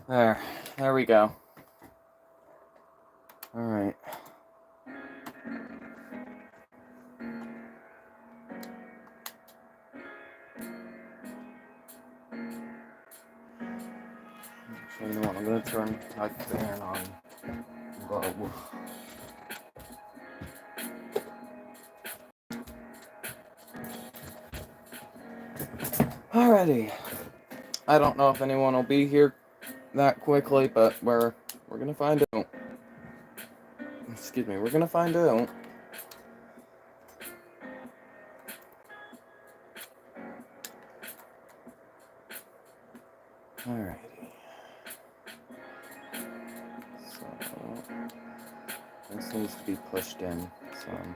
There we go. Alright. Actually, you know what? I'm gonna turn my fan on low. Alrighty. I don't know if anyone will be here that quickly, but we're gonna find out. Excuse me, we're gonna find out. Alrighty. So this needs to be pushed in some.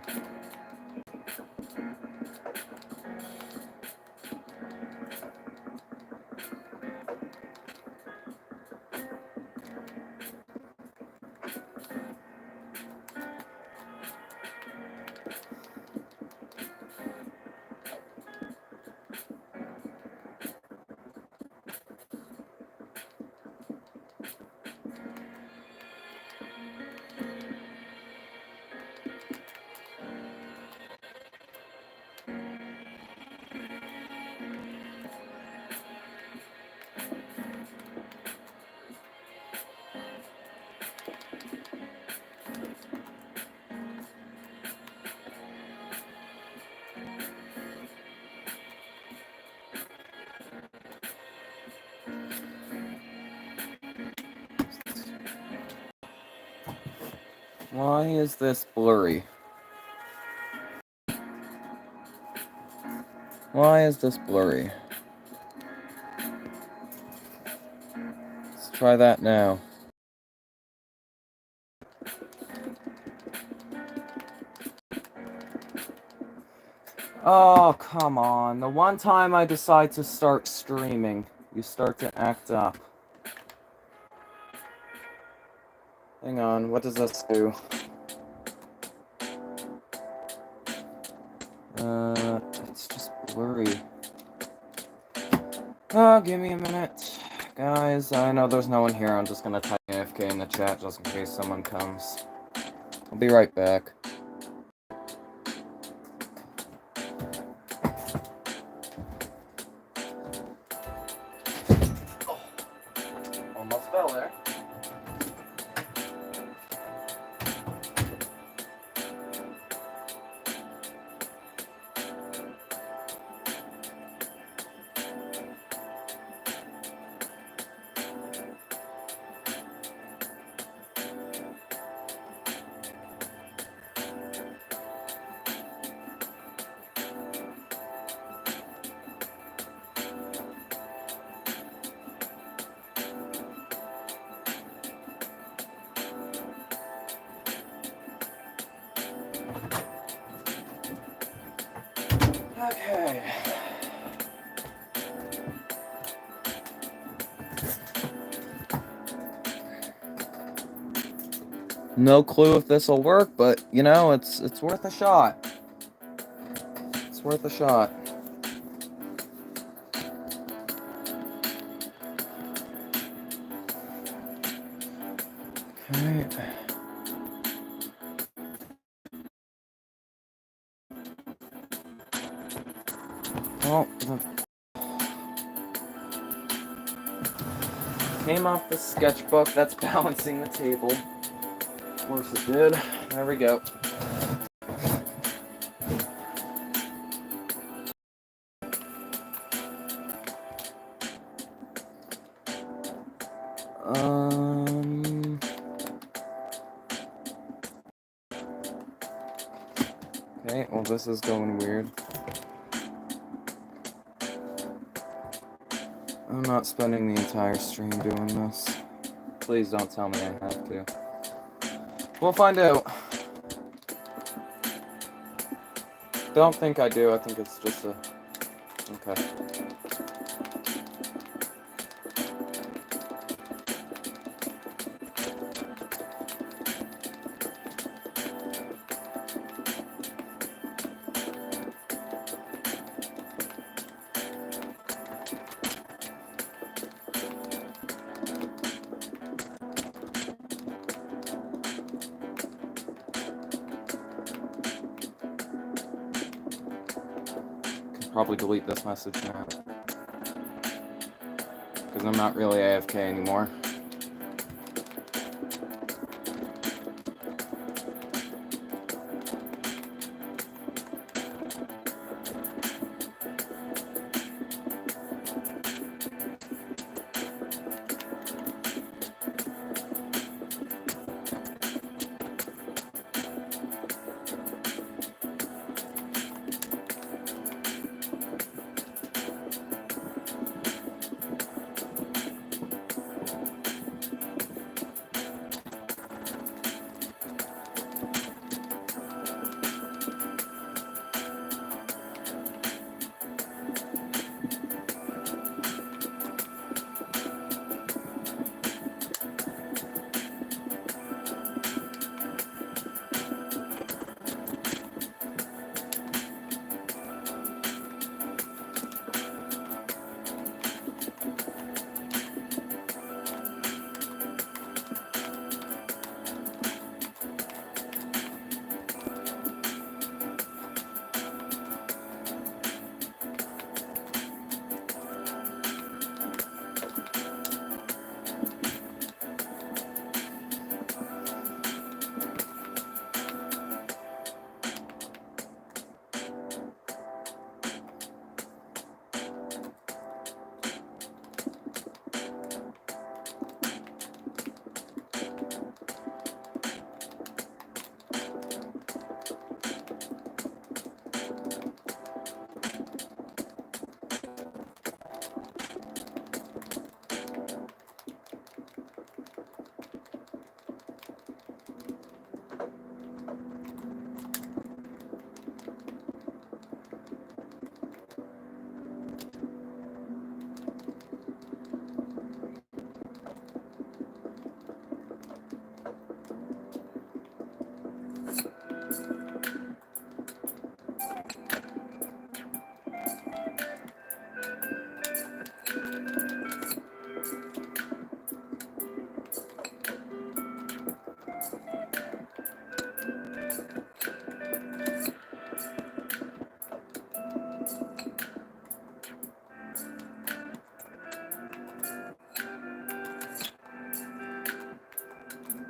Why is this blurry? Why is this blurry? Let's try that now. Oh, come on. The one time I decide to start streaming, you start to act up. Hang on, what does this do? It's just blurry. Oh, give me a minute. Guys, I know there's no one here. I'm just gonna type AFK in the chat just in case someone comes. I'll be right back. Oh, almost fell there. Okay. No clue if this will work, but you know, it's worth a shot. It's worth a shot. Okay. Well, came off the sketchbook that's balancing the table. Of course it did. There we go. Okay, well this is going weird. I'm not spending the entire stream doing this. Please don't tell me I have to. We'll find out. Don't think I do, I think it's just a... Okay. probably delete this message now. Because I'm not really AFK anymore.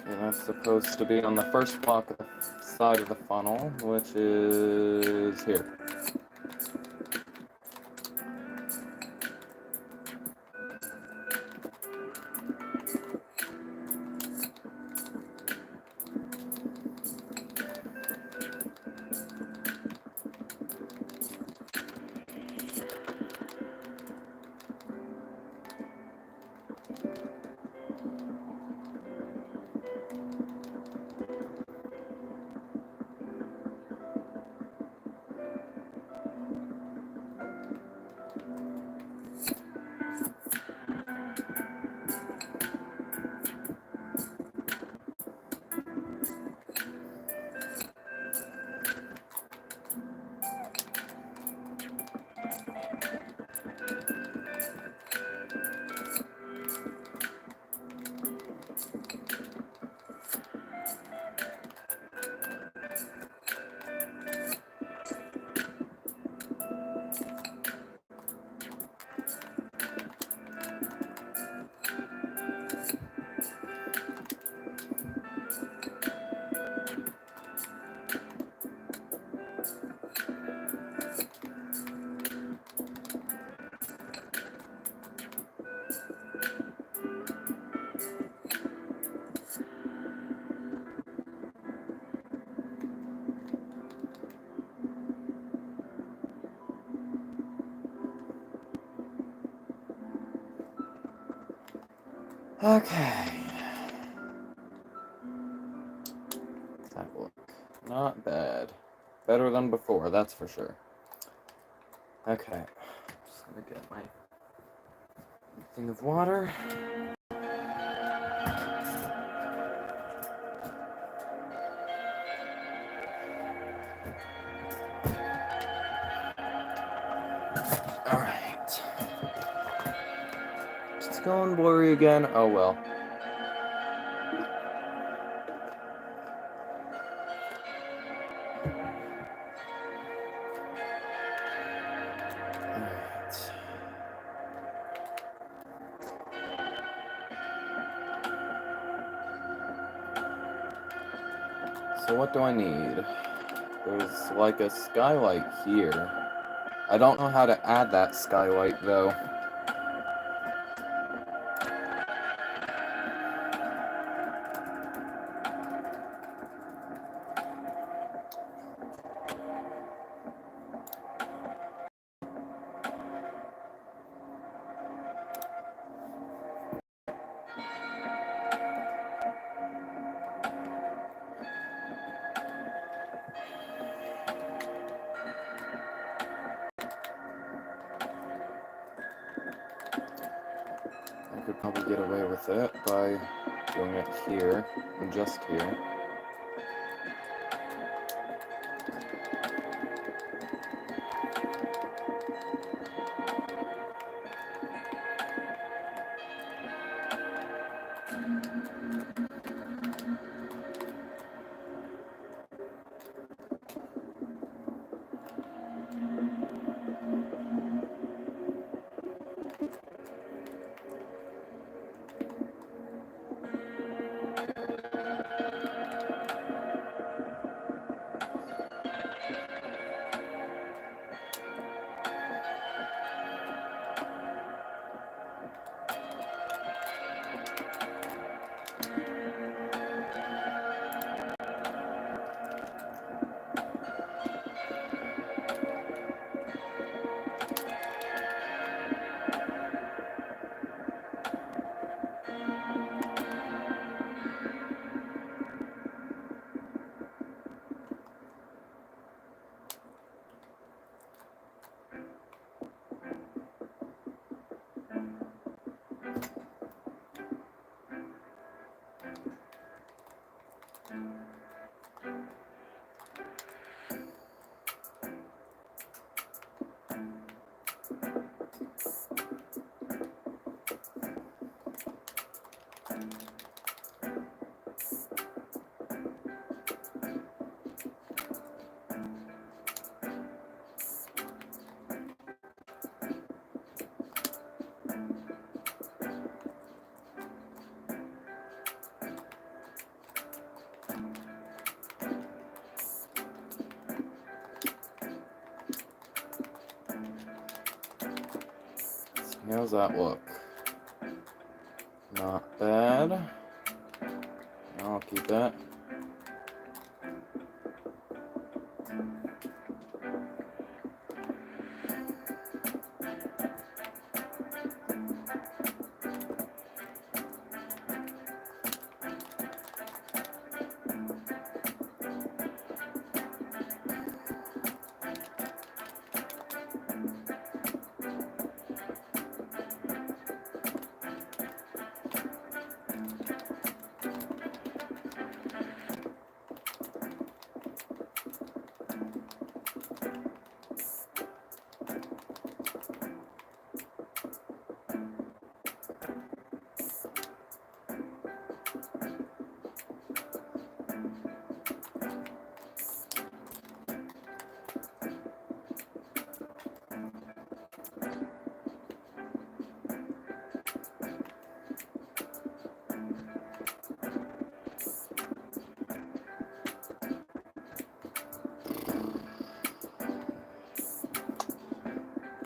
And that's supposed to be on the first block of the side of the funnel, which is here. Okay. Let's have a look. Not bad. Better than before, that's for sure. Okay. Just gonna get my thing of water. Alright. It's going blurry again. Oh well. So what do I need? There's like a skylight here. I don't know how to add that skylight though. I could probably get away with it by doing it here, and just here. How's that look? Not bad. I'll keep that.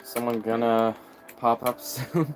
Someone gonna pop up soon?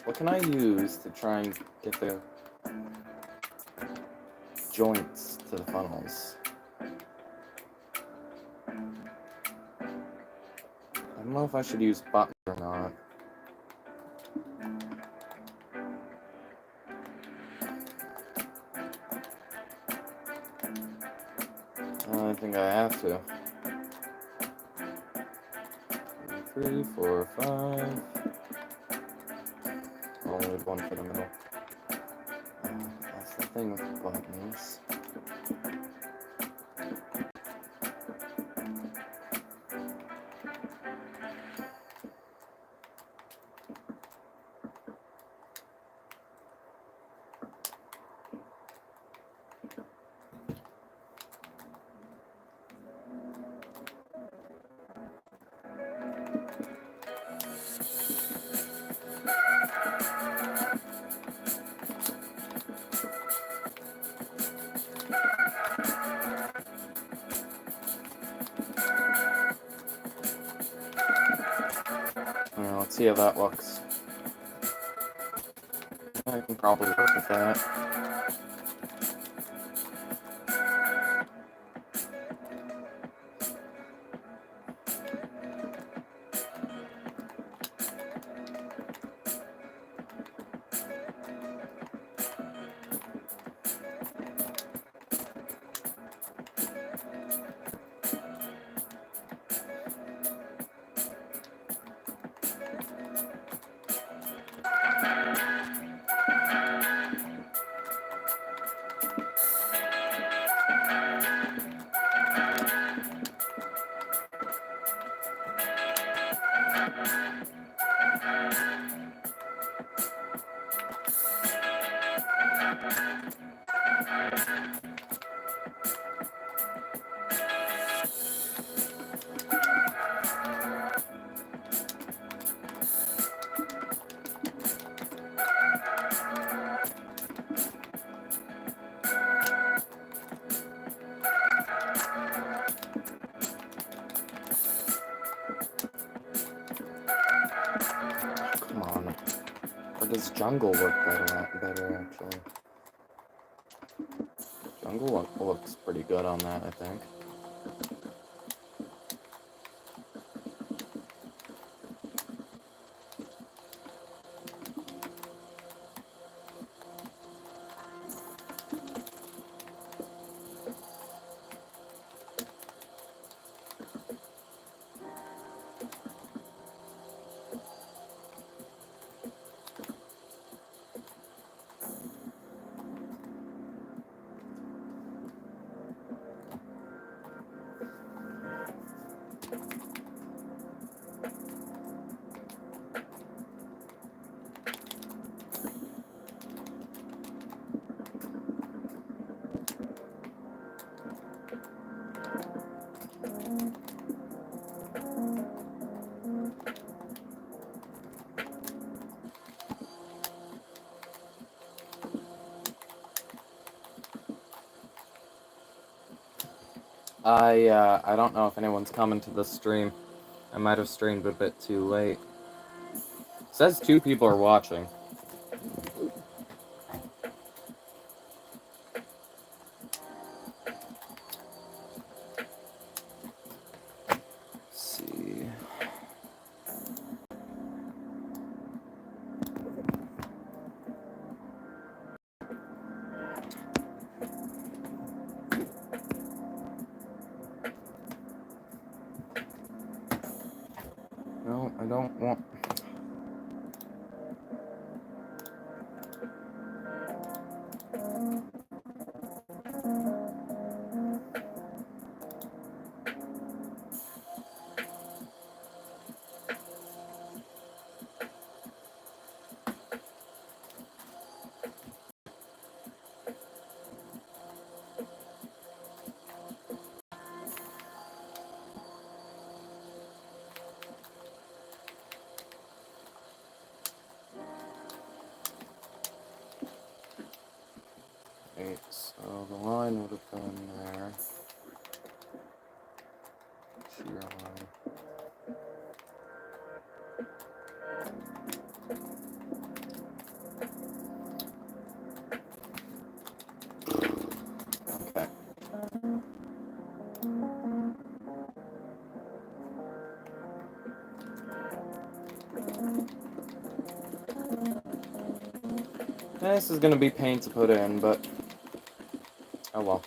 What can I use to try and get the joints to the funnels? I don't know if I should use buttons or not. I think I have to. 3, 3, 4, 5. Only need one for the middle. That's the thing with buttons. Let's see how that looks. I can probably work with that. Come on. Or does jungle work better actually? Jungle looks pretty good on that, I think. I don't know if anyone's coming to this stream. I might have streamed a bit too late. It says 2 people are watching. Let's see. No, I don't want... Okay, so the line would have been there. Shear line. Okay. This is gonna be pain to put in, but oh well.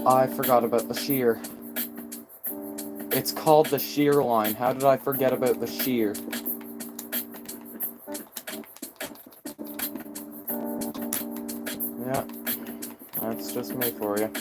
I forgot about the shear. It's called the shear line. How did I forget about the shear? Yeah, that's just me for you.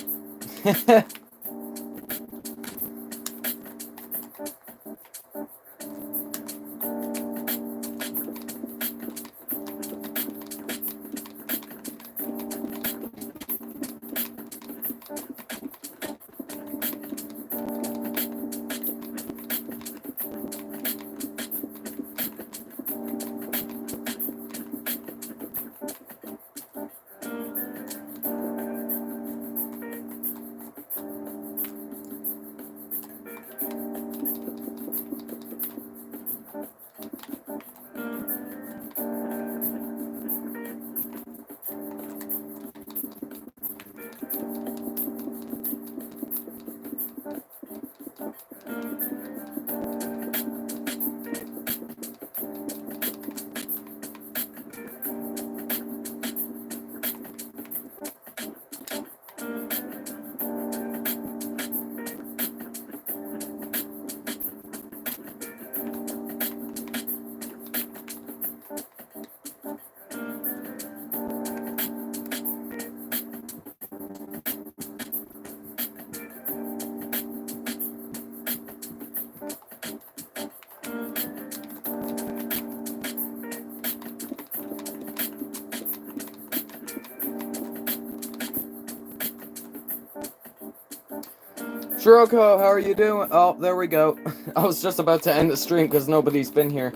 Shiroko, how are you doing? Oh, there we go. I was just about to end the stream because nobody's been here.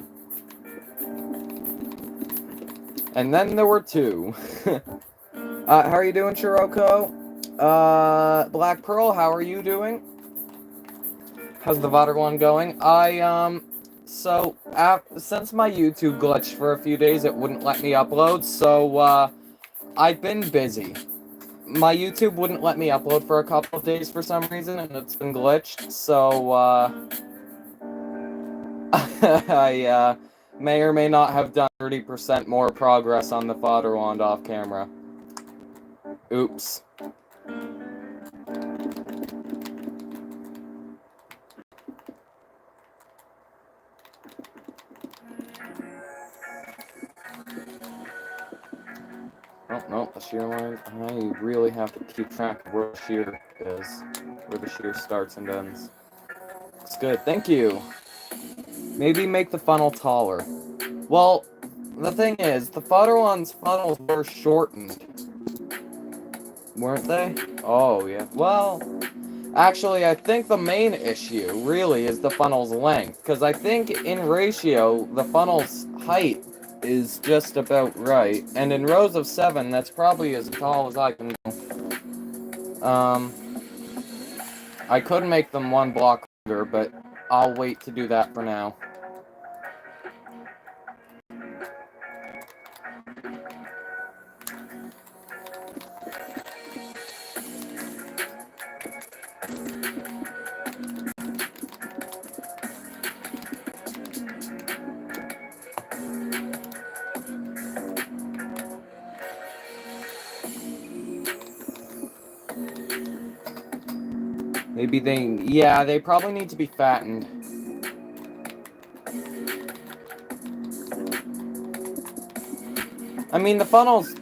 And then there were two. How are you doing, Shiroko? Black Pearl, how are you doing? How's the Vaterland going? Since my YouTube glitched for a few days, it wouldn't let me upload, so, I've been busy. My YouTube wouldn't let me upload for a couple of days for some reason, and it's been glitched, so, I, may or may not have done 30% more progress on the Vaterland off camera. Oops. Oh, no, the shear line. I really have to keep track of where the shear is. Where the shear starts and ends. It's good, thank you! Maybe make the funnel taller. Well, the thing is, the Vaterland's funnels were shortened. Weren't they? Oh, yeah. Well, actually, I think the main issue, really, is the funnel's length. Because I think, in ratio, the funnel's height is just about right. And in rows of 7, that's probably as tall as I can go. I could make them 1 block longer, but I'll wait to do that for now. Maybe they probably need to be fattened. I mean, the funnels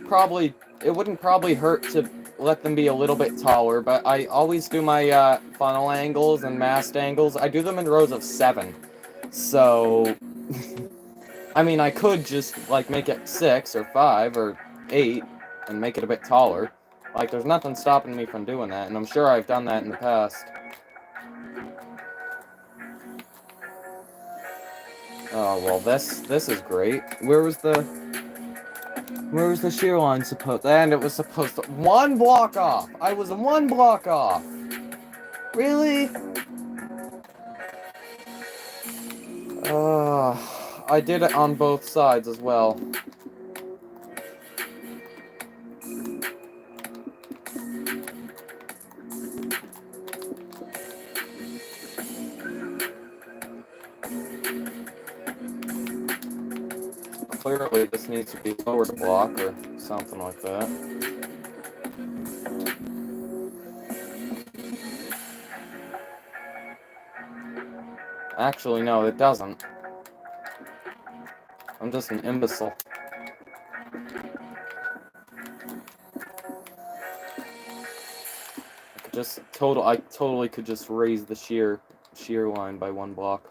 it wouldn't probably hurt to let them be a little bit taller, but I always do my, funnel angles and mast angles. I do them in rows of 7. So, I mean, I could just, like, make it 6 or 5 or 8 and make it a bit taller. Like, there's nothing stopping me from doing that, and I'm sure I've done that in the past. Oh, well, this is great. Where was the shear line supposed? And it was supposed to 1 block off. I was 1 block off. Really? I did it on both sides as well. Clearly, this needs to be lower to block or something like that. Actually, no, it doesn't. I'm just an imbecile. I totally could just raise the shear line by 1 block.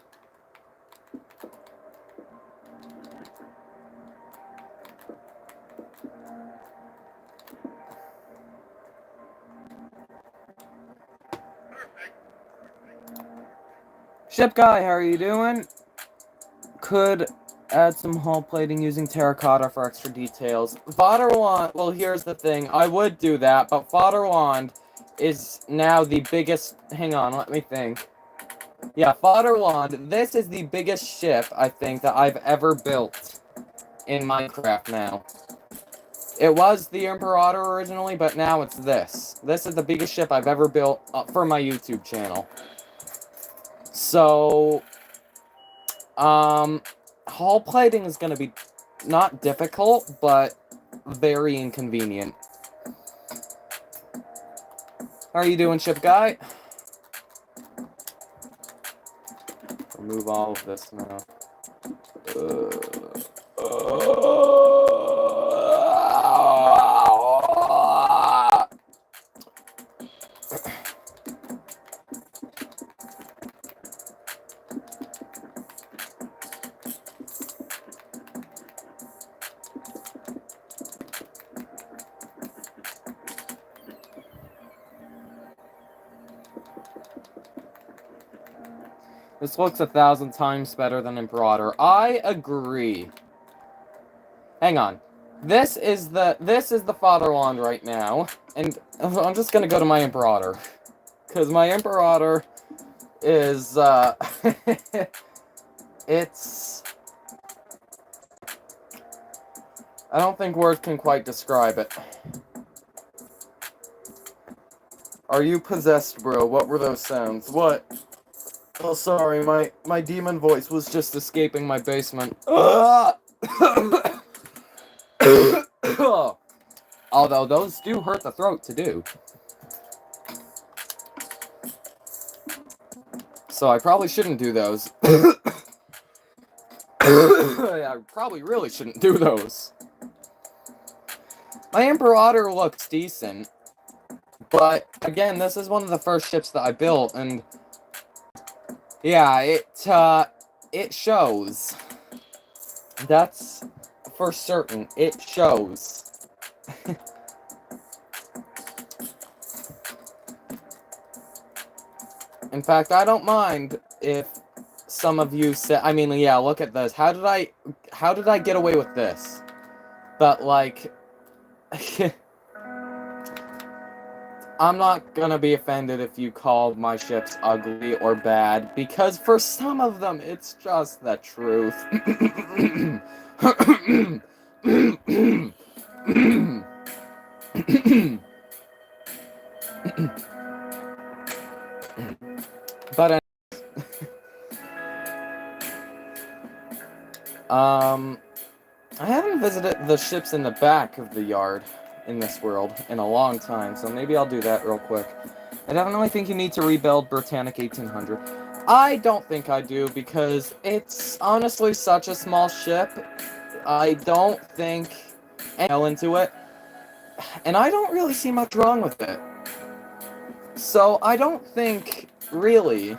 Ship guy, how are you doing? Could add some hull plating using terracotta for extra details. Vaterland, well, here's the thing. I would do that, but Vaterland is now the biggest... Hang on, let me think. Yeah, Vaterland, this is the biggest ship, I think, that I've ever built in Minecraft now. It was the Imperator originally, but now it's this. This is the biggest ship I've ever built for my YouTube channel. So, hull plating is going to be not difficult, but very inconvenient. How are you doing, ship guy? Remove all of this now. This looks 1,000 times better than Imperator. I agree. Hang on. This is the Vaterland right now, and I'm just gonna go to my Imperator. Because my Imperator is, it's... I don't think words can quite describe it. Are you possessed, bro? What were those sounds? What? Oh, sorry, my demon voice was just escaping my basement. Although those do hurt the throat to do. So I probably shouldn't do those. I probably really shouldn't do those. My Imperator looks decent. But, again, this is one of the first ships that I built, and... yeah, it shows. That's for certain. It shows. In fact, I don't mind if some of you say, I mean, yeah, look at this. How did I get away with this? But, like, I'm not gonna be offended if you call my ships ugly or bad, because for some of them, it's just the truth. But, I haven't visited the ships in the back of the yard in this world in a long time, so maybe I'll do that real quick. I definitely think you need to rebuild Britannic 1800. I don't think I do, because it's honestly such a small ship. I don't think I'll into it, and I don't really see much wrong with it. So I don't think, really,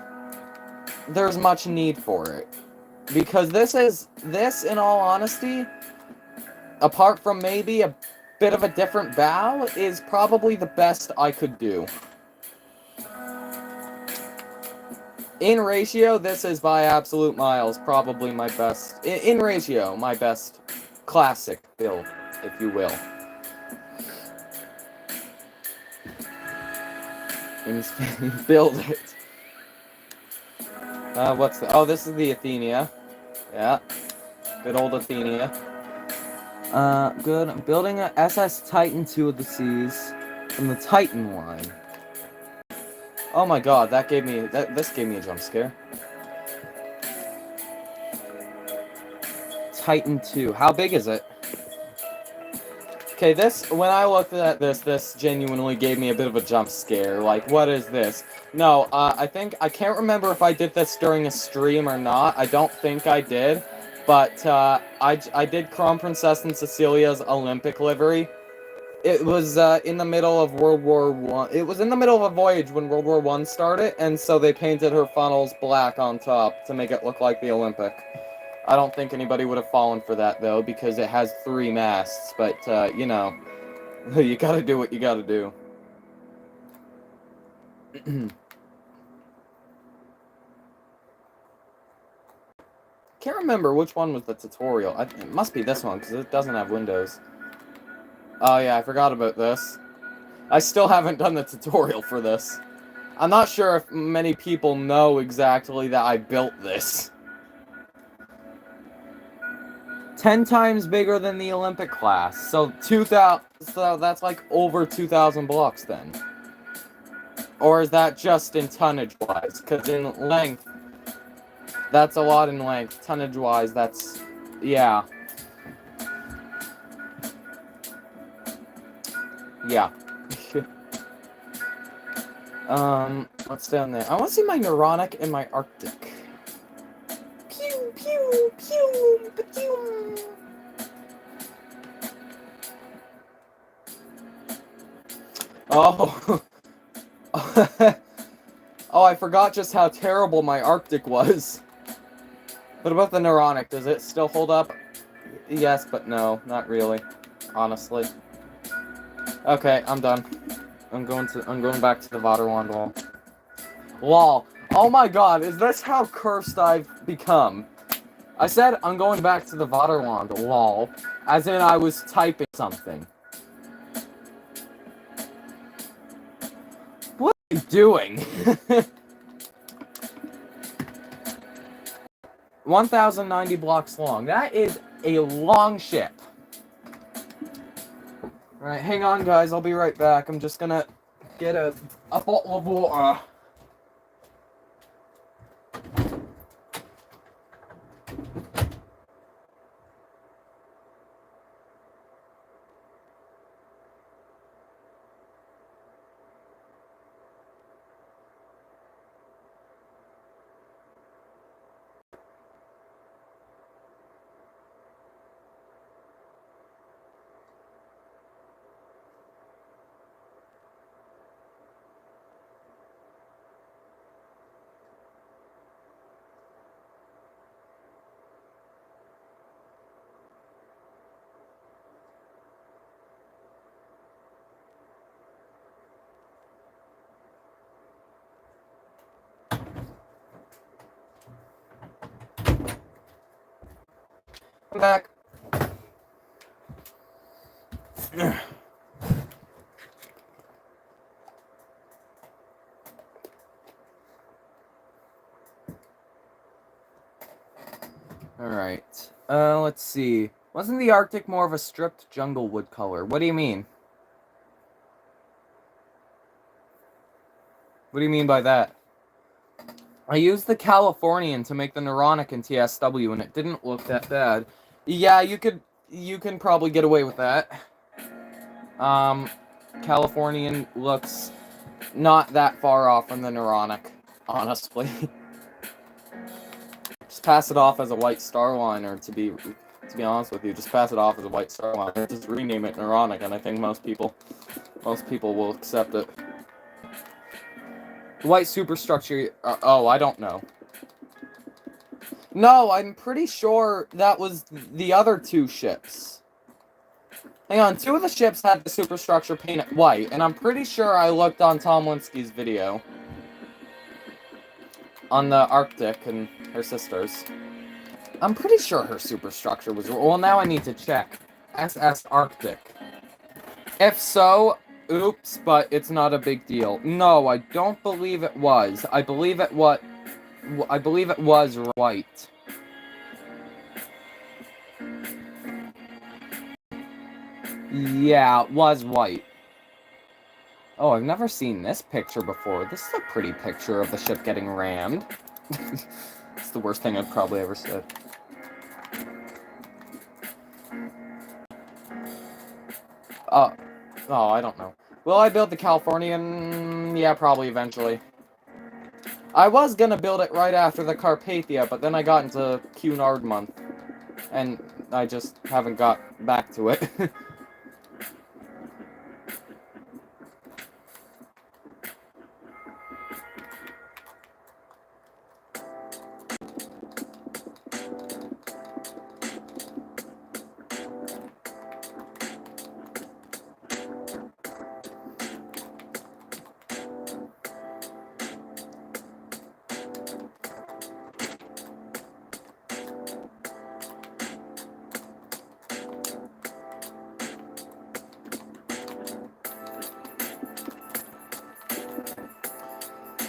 there's much need for it. Because this, in all honesty, apart from maybe a bit of a different bow, is probably the best I could do. In ratio, this is by absolute miles probably my best, in ratio, my best classic build, if you will. Build it. What's the... oh, this is the Athenia. Yeah. Good old Athenia. Good. I'm building a SS Titan 2 of the Seas from the Titan line. Oh my god, this gave me a jump scare. Titan 2. How big is it? Okay, when I looked at this genuinely gave me a bit of a jump scare. Like, what is this? No, I can't remember if I did this during a stream or not. I don't think I did. But, I did Crown Princess and Cecilia's Olympic livery. It was, in the middle of World War One. It was in the middle of a voyage when World War One started, and so they painted her funnels black on top to make it look like the Olympic. I don't think anybody would have fallen for that, though, because it has 3 masts, but, you know, you gotta do what you gotta do. Can't remember which one was the tutorial. It must be this one, because it doesn't have windows. Oh yeah, I forgot about this. I still haven't done the tutorial for this. I'm not sure if many people know exactly that I built this. 10 times bigger than the Olympic class. So 2,000. So that's like over 2,000 blocks then. Or is that just in tonnage-wise? Because in length, that's a lot in length. Tonnage-wise, that's... yeah. Yeah. What's down there? I want to see my Neuronic and my Arctic. Pew, pew, pew, pew. Oh. Oh, I forgot just how terrible my Arctic was. What about the Neuronic? Does it still hold up? Yes, but no, not really. Honestly. Okay, I'm done. I'm going back to the Vaterland wall. Lol. Oh my god, is this how cursed I've become? I said I'm going back to the Vaterland, lol. As in I was typing something. What are you doing? 1,090 blocks long. That is a long ship. Alright, hang on guys, I'll be right back. I'm just gonna get a bottle of water. I'm back. Alright. Let's see. Wasn't the Arctic more of a stripped jungle wood color? What do you mean? What do you mean by that? I used the Californian to make the Neuronic in TSW, and it didn't look that bad. Yeah, you can probably get away with that. Californian looks not that far off from the Neuronic, honestly. Just pass it off as a white Starliner, to be honest with you. Just pass it off as a white Starliner. Just rename it Neuronic, and I think most people will accept it. White superstructure, oh, I don't know. No, I'm pretty sure that was the other 2 ships. Hang on, 2 of the ships had the superstructure painted white, and I'm pretty sure I looked on Tom Linsky's video. On the Arctic and her sisters. I'm pretty sure her superstructure was... well, now I need to check. SS Arctic. If so... oops, but it's not a big deal. No, I don't believe it was. I believe it was white. Yeah, it was white. Oh, I've never seen this picture before. This is a pretty picture of the ship getting rammed. It's the worst thing I've probably ever said. Oh, I don't know. Will I build the Californian? Yeah, probably eventually. I was gonna build it right after the Carpathia, but then I got into Cunard month. And I just haven't got back to it.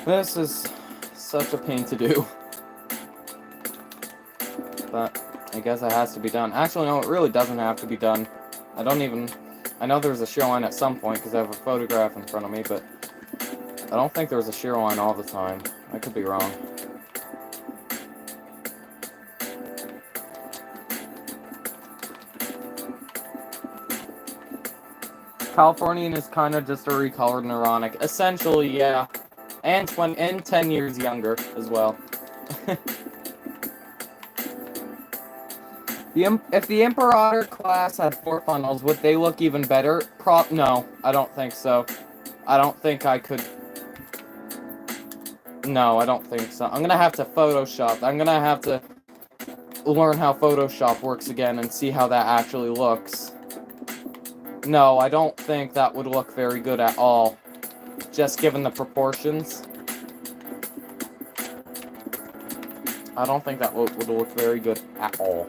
This is such a pain to do. But I guess it has to be done. Actually, no, it really doesn't have to be done. I know there's a shear line at some point because I have a photograph in front of me, but I don't think there's a shear line all the time. I could be wrong. Californian is kind of just a recolored Neuronic. Essentially, yeah. And 10 years younger as well. If the Imperator class had 4 funnels, would they look even better? No, I don't think so. I don't think I could... No, I don't think so. I'm gonna have to Photoshop. I'm gonna have to learn how Photoshop works again and see how that actually looks. No, I don't think that would look very good at all. Just given the proportions. I don't think that would look very good at all.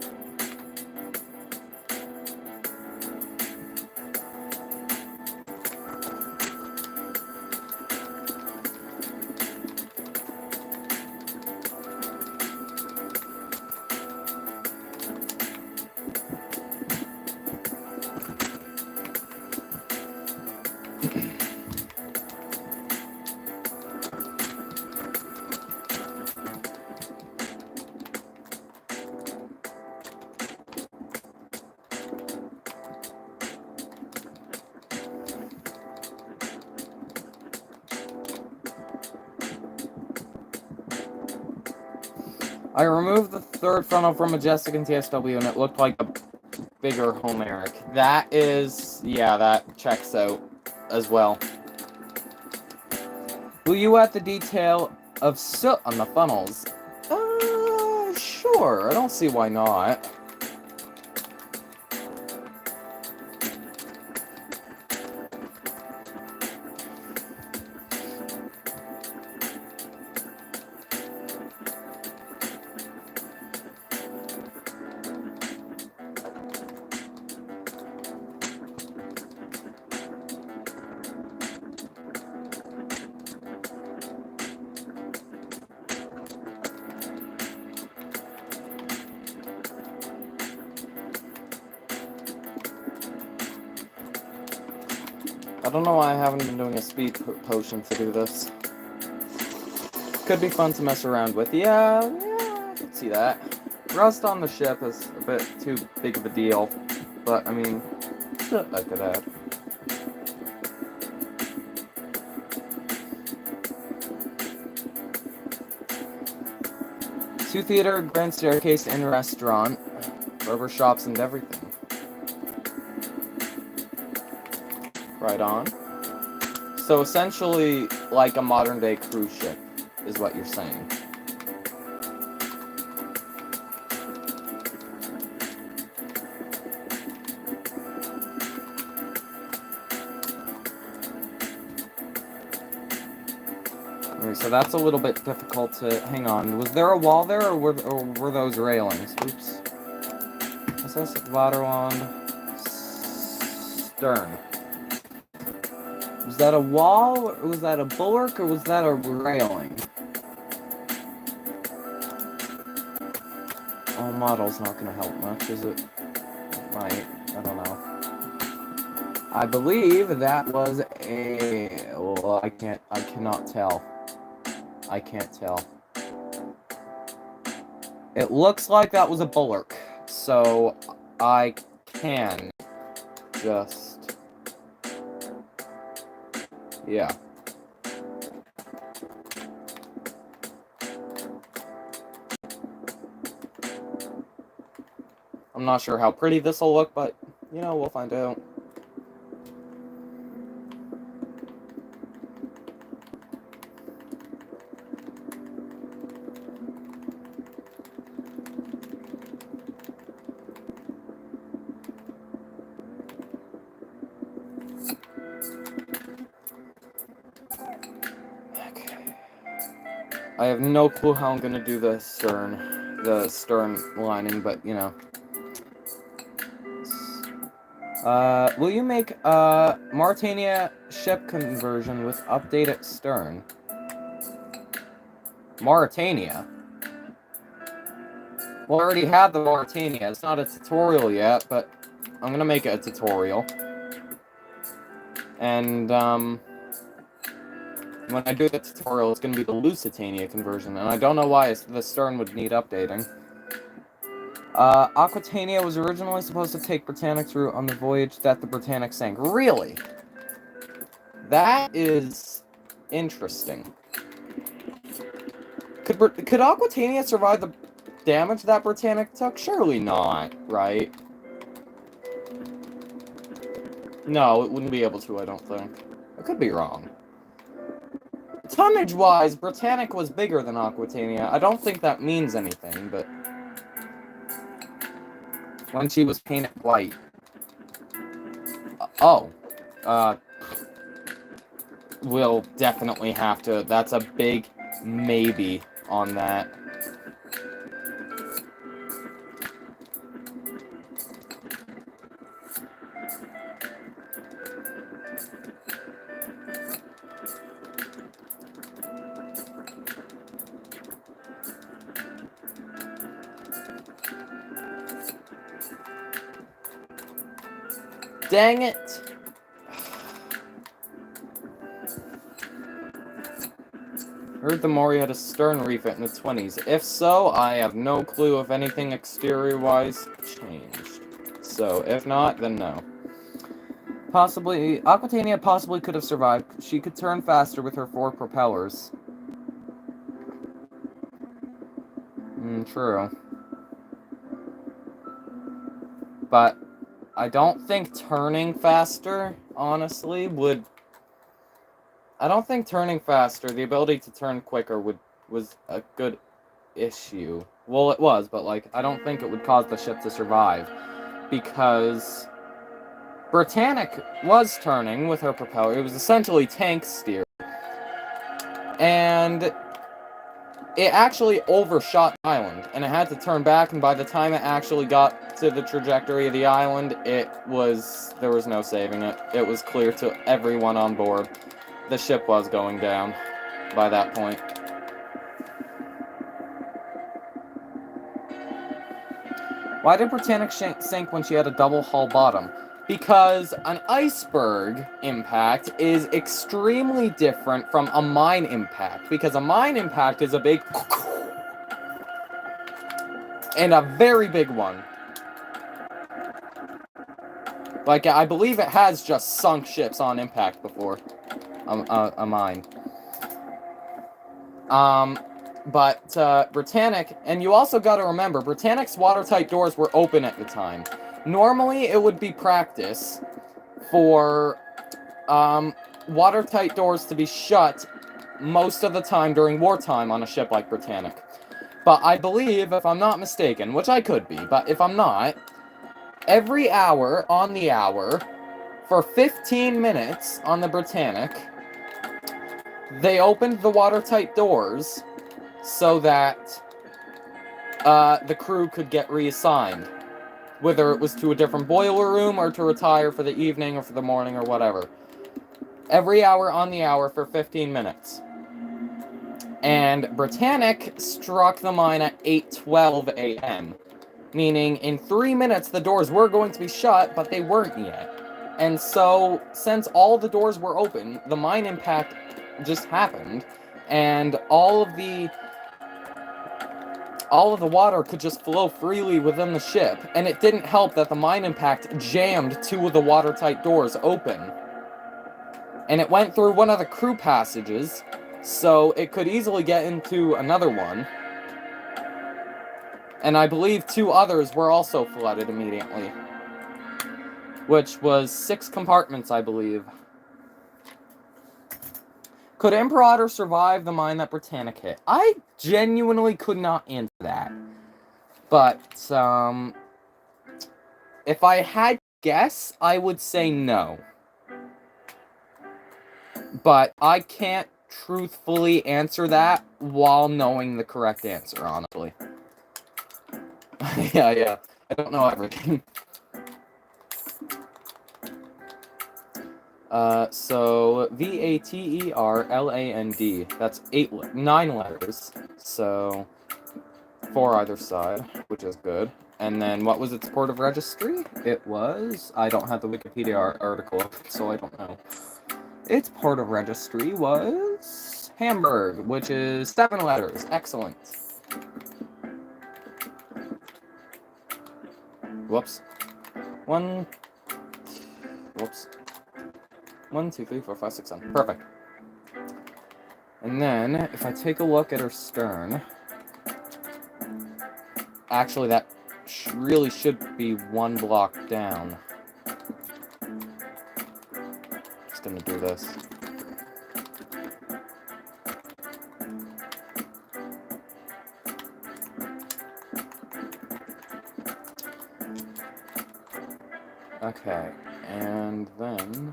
I removed the third funnel from Majestic and TSW and it looked like a bigger Homeric. That is... yeah, that checks out as well. Will you add the detail of soot on the funnels? Sure. I don't see why not. I don't know why I haven't been doing a speed potion to do this. Could be fun to mess around with. Yeah, I can see that. Rust on the ship is a bit too big of a deal, but I mean, I could add. Two theater, grand staircase, and restaurant, barber shops, and everything. Right on. So essentially, like a modern-day cruise ship, is what you're saying. Okay, so that's a little bit difficult to... hang on. Was there a wall there, or were those railings? Oops. SS Vaterland Stern. Was that a wall, or was that a bulwark, or was that a railing? Oh, model's not gonna help much, is it? It might. I don't know. I believe that was a... well, I cannot tell. I can't tell. It looks like that was a bulwark, so I can just Yeah. I'm not sure how pretty this will look, but, you know, we'll find out. Okay. I have no clue how I'm gonna do the stern lining, but, you know. Will you make a Mauritania ship conversion with updated stern? Mauritania? Well, I already have the Mauritania. It's not a tutorial yet, but I'm gonna make it a tutorial. And, when I do the tutorial, it's gonna be the Lusitania conversion, and I don't know why the stern would need updating. Aquitania was originally supposed to take Britannic's route on the voyage that the Britannic sank. Really? That is interesting. Could Aquitania survive the damage that Britannic took? Surely not, right? No, it wouldn't be able to, I don't think. I could be wrong. Tonnage-wise, Britannic was bigger than Aquitania. I don't think that means anything, but... when she was painted white. We'll definitely have to... That's a big maybe on that. Dang it! Heard the Maury had a stern refit in the 20s. If so, I have no clue if anything exterior-wise changed. So, if not, then no. Possibly, Aquitania possibly could have survived. She could turn faster with her 4 propellers. True. But I don't think turning faster, honestly, would... I don't think turning faster, the ability to turn quicker was a good issue. Well, it was, but, like, I don't think it would cause the ship to survive. Because Britannic was turning with her propeller. It was essentially tank steer. And it actually overshot the island, and it had to turn back, and by the time it actually got to the trajectory of the island, there was no saving it. It was clear to everyone on board. The ship was going down by that point. Why did Britannic sink when she had a double hull bottom? Because an iceberg impact is extremely different from a mine impact. Because a mine impact is a big... and a very big one. Like, I believe it has just sunk ships on impact before. A mine. But Britannic, and you also gotta remember, Britannic's watertight doors were open at the time. Normally, it would be practice for watertight doors to be shut most of the time during wartime on a ship like Britannic. But I believe, if I'm not mistaken, which I could be, but if I'm not, every hour on the hour, for 15 minutes on the Britannic, they opened the watertight doors so that the crew could get reassigned. Whether it was to a different boiler room or to retire for the evening or for the morning or whatever. Every hour on the hour for 15 minutes. And Britannic struck the mine at 8:12 a.m. Meaning in 3 minutes the doors were going to be shut, but they weren't yet. And so, since all the doors were open, the mine impact just happened, and all of the water could just flow freely within the ship, and it didn't help that the mine impact jammed 2 of the watertight doors open. and it went through one of the crew passages, so it could easily get into another one. And I believe 2 others were also flooded immediately. Which was 6 compartments, I believe. Could Imperator survive the mine that Britannic hit? I genuinely could not answer that. But, if I had to guess, I would say no. But I can't truthfully answer that while knowing the correct answer, honestly. yeah. I don't know everything. So Vaterland. That's 9 letters. So 4 either side, which is good. And then what was its port of registry? It was... I don't have the Wikipedia article up, so I don't know. Its port of registry was Hamburg, which is 7 letters. Excellent. Whoops. 1, 2, 3, 4, 5, 6, 7. Perfect. And then, if I take a look at her stern... Actually, that really should be 1 block down. Just gonna do this. Okay, and then...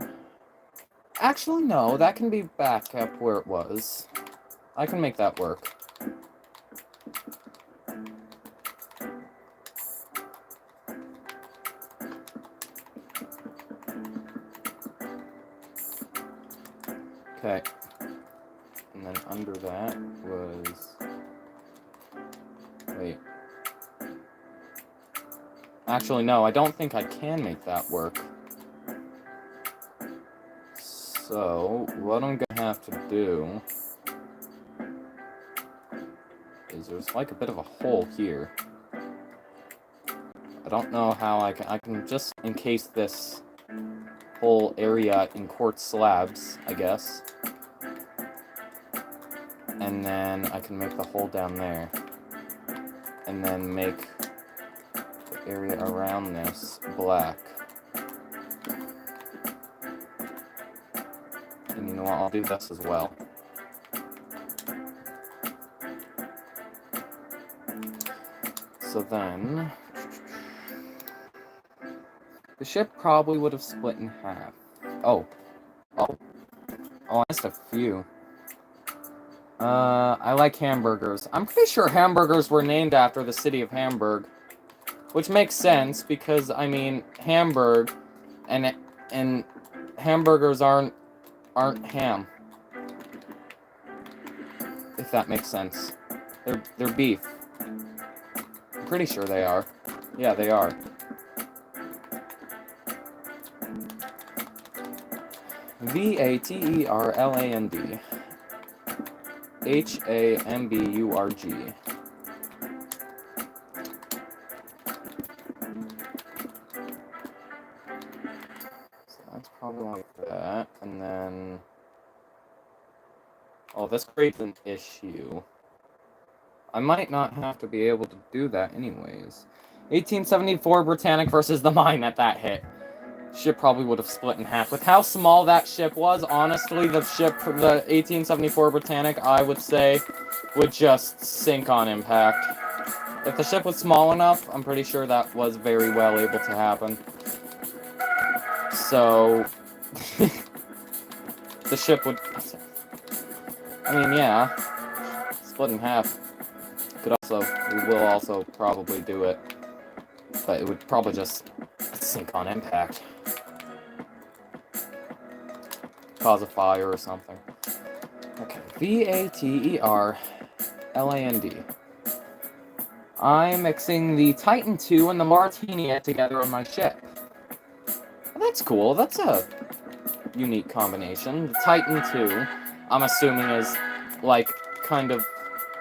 Actually, no, that can be back up where it was. I can make that work. Okay. And then under that was... Wait. Actually, no, I don't think I can make that work. So, what I'm gonna have to do... is there's like a bit of a hole here. I don't know how I can just encase this whole area in quartz slabs, I guess. And then I can make the hole down there. And then make the area around this black. And you know what, I'll do this as well. So then... the ship probably would have split in half. Oh, I missed a few. I like hamburgers. I'm pretty sure hamburgers were named after the city of Hamburg. Which makes sense, because, I mean, Hamburg, and hamburgers aren't ham. If that makes sense. They're beef. I'm pretty sure they are. Yeah, they are. Vaterland. Hamburg. So that's probably like that, and then... oh, this creates an issue. I might not have to be able to do that anyways. 1874 Britannic versus the mine at that hit. Ship probably would have split in half. With how small that ship was, honestly, the 1874 Britannic, I would say, would just sink on impact. If the ship was small enough, I'm pretty sure that was very well able to happen. So... the ship would... I mean, yeah. Split in half. We will also probably do it. But it would probably just sink on impact. Cause a fire or something. Okay, Vaterland. I'm mixing the Titan II and the Martinia together on my ship. That's cool, that's a unique combination. The Titan II, I'm assuming, is like kind of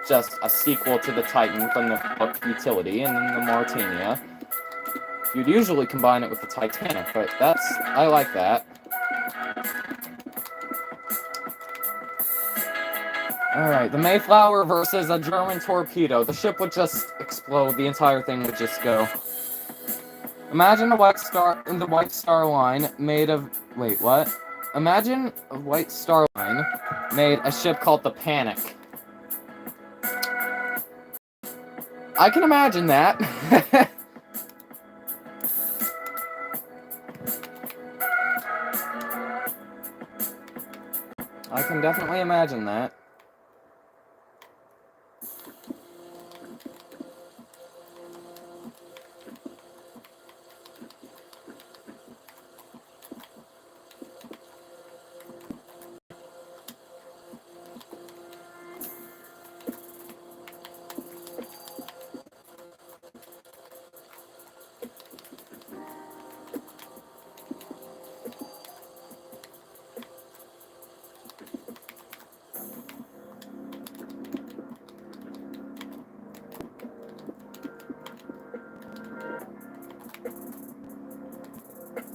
just a sequel to the Titan from the book Utility, and then the Martinia. You'd usually combine it with the Titanic, but I like that. Alright, the Mayflower versus a German torpedo. The ship would just explode. The entire thing would just go. Imagine the White Star Line made of... Wait, what? Imagine a White Star Line made a ship called the Panic. I can imagine that. I can definitely imagine that.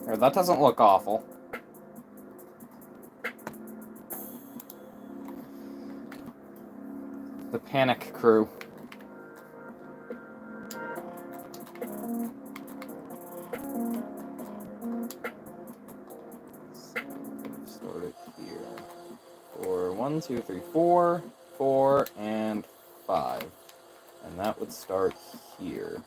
Here, that doesn't look awful. The Panic crew. Start it here. 4, 1, 2, 3, 4, 4, and 5. And that would start here.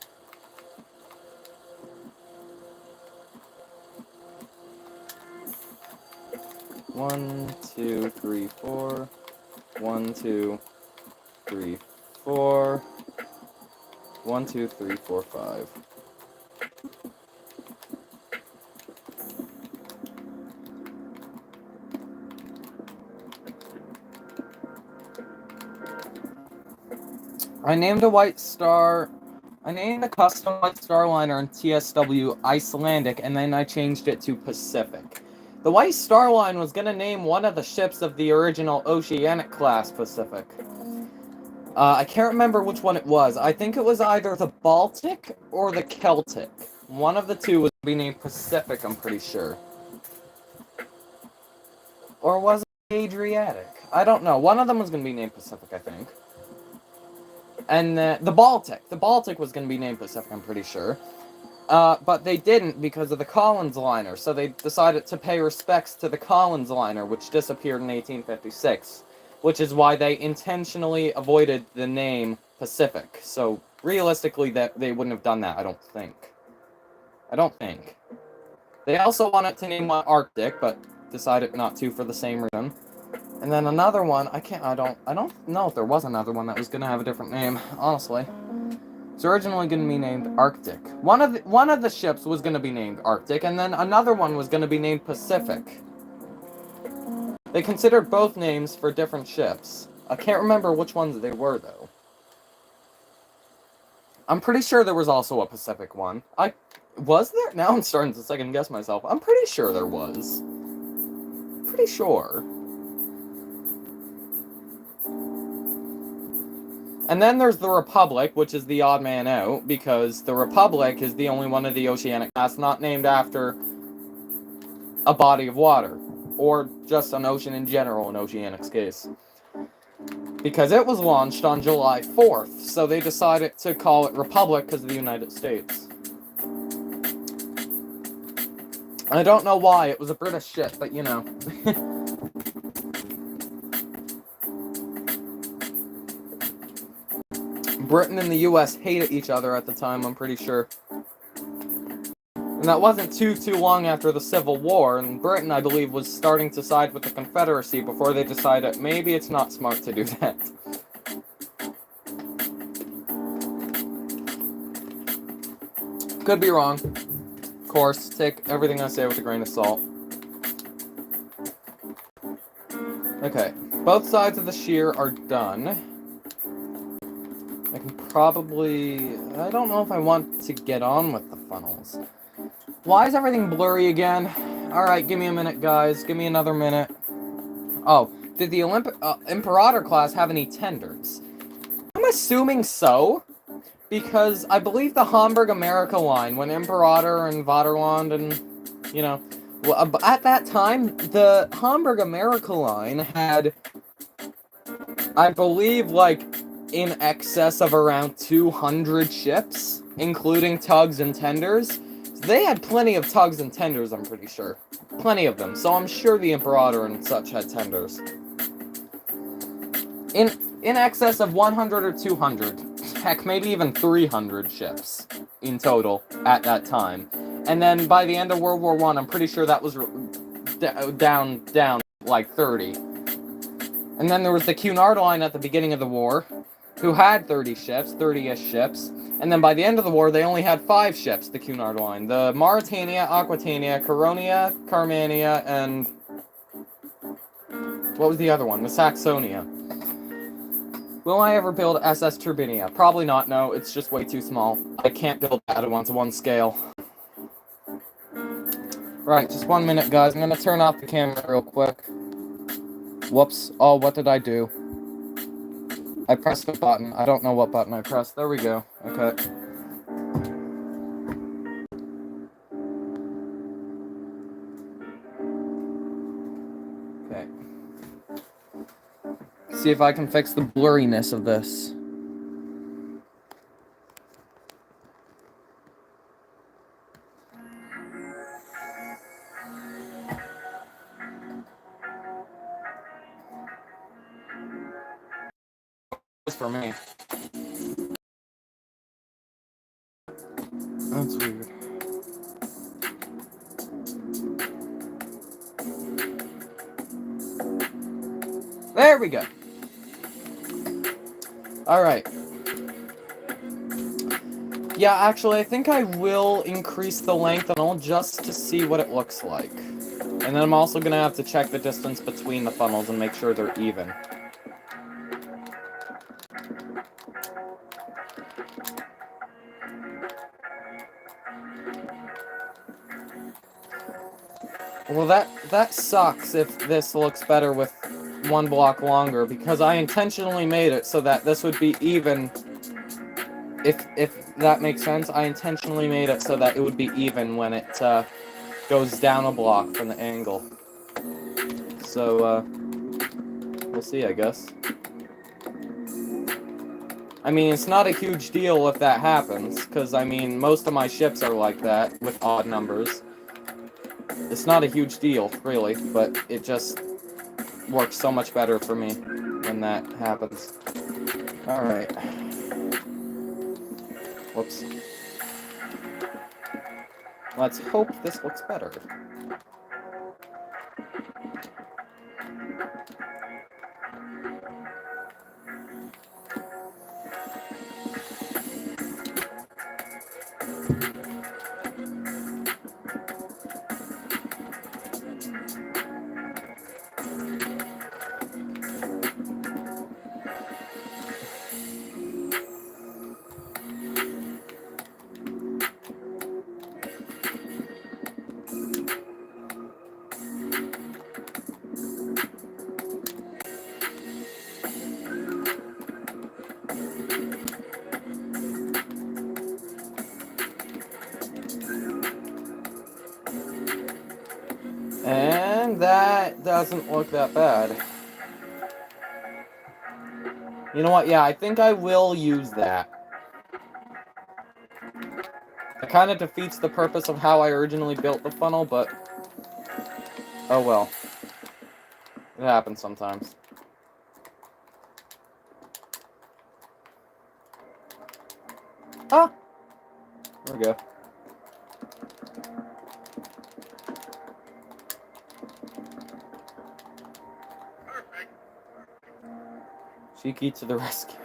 One, 2, 3, 4. 1, 2, 3, 4. 1, 2, 3, 4, 5. I named a custom White Star Liner in TSW Icelandic, and then I changed it to Pacific. The White Star Line was going to name one of the ships of the original Oceanic class Pacific. I can't remember which one it was. I think it was either the Baltic or the Celtic. One of the two was going to be named Pacific, I'm pretty sure. Or was it the Adriatic? I don't know. One of them was going to be named Pacific, I think. And the Baltic was going to be named Pacific, I'm pretty sure. But they didn't because of the Collins liner, so they decided to pay respects to the Collins liner, which disappeared in 1856, which is why they intentionally avoided the name Pacific. So, realistically, that they wouldn't have done that, I don't think. They also wanted to name one Arctic, but decided not to for the same reason. And then another one, I don't know if there was another one that was gonna have a different name, honestly. It's originally gonna be named Arctic. One of the ships was gonna be named Arctic, and then another one was gonna be named Pacific. They considered both names for different ships. I can't remember which ones they were, though. I'm pretty sure there was also a Pacific one. Was there? Now I'm starting to second guess myself. I'm pretty sure there was. Pretty sure. And then there's the Republic, which is the odd man out, because the Republic is the only one of the Oceanic class not named after a body of water, or just an ocean in general in Oceanic's case. Because it was launched on July 4th, so they decided to call it Republic because of the United States. I don't know why, it was a British ship, but you know. Britain and the US hated each other at the time, I'm pretty sure. And that wasn't too long after the Civil War, and Britain, I believe, was starting to side with the Confederacy before they decided maybe it's not smart to do that. Could be wrong. Of course, take everything I say with a grain of salt. Okay, both sides of the shear are done. I can probably... I don't know if I want to get on with the funnels. Why is everything blurry again? Alright, give me a minute, guys. Give me another minute. Oh, did the Imperator class have any tenders? I'm assuming so. Because I believe the Hamburg America line, when Imperator and Vaterland and, you know... Well, at that time, the Hamburg America line had I believe, like, in excess of around 200 ships, including tugs and tenders. They had plenty of tugs and tenders, I'm pretty sure. Plenty of them, so I'm sure the Imperator and such had tenders. In excess of 100 or 200, heck, maybe even 300 ships in total at that time. And then by the end of World War I, I'm pretty sure that was down like 30. And then there was the Cunard line at the beginning of the war, who had 30-ish ships. And then by the end of the war, they only had 5 ships, the Cunard line. The Mauretania, Aquitania, Caronia, Carmania, and... what was the other one? The Saxonia. Will I ever build SS Turbinia? Probably not, no. It's just way too small. I can't build that at a 1-to-1 scale. Right, just 1 minute, guys. I'm gonna turn off the camera real quick. Whoops. Oh, what did I do? I pressed a button. I don't know what button I pressed. There we go. Okay. Okay. See if I can fix the blurriness of this. For me. That's weird. There we go. Alright. Yeah, actually, I think I will increase the length and all just to see what it looks like. And then I'm also gonna have to check the distance between the funnels and make sure they're even. Well, that sucks if this looks better with 1 block longer, because I intentionally made it so that this would be even. If that makes sense, I intentionally made it so that it would be even when it goes down a block from the angle. So, we'll see, I guess. I mean, it's not a huge deal if that happens, because, I mean, most of my ships are like that, with odd numbers. It's not a huge deal, really, but it just works so much better for me when that happens. Alright. Whoops. Let's hope this looks better. And that doesn't look that bad. You know what? Yeah, I think I will use that. It kind of defeats the purpose of how I originally built the funnel, but... oh well. It happens sometimes. Ah! There we go. Cheeky to the rescue.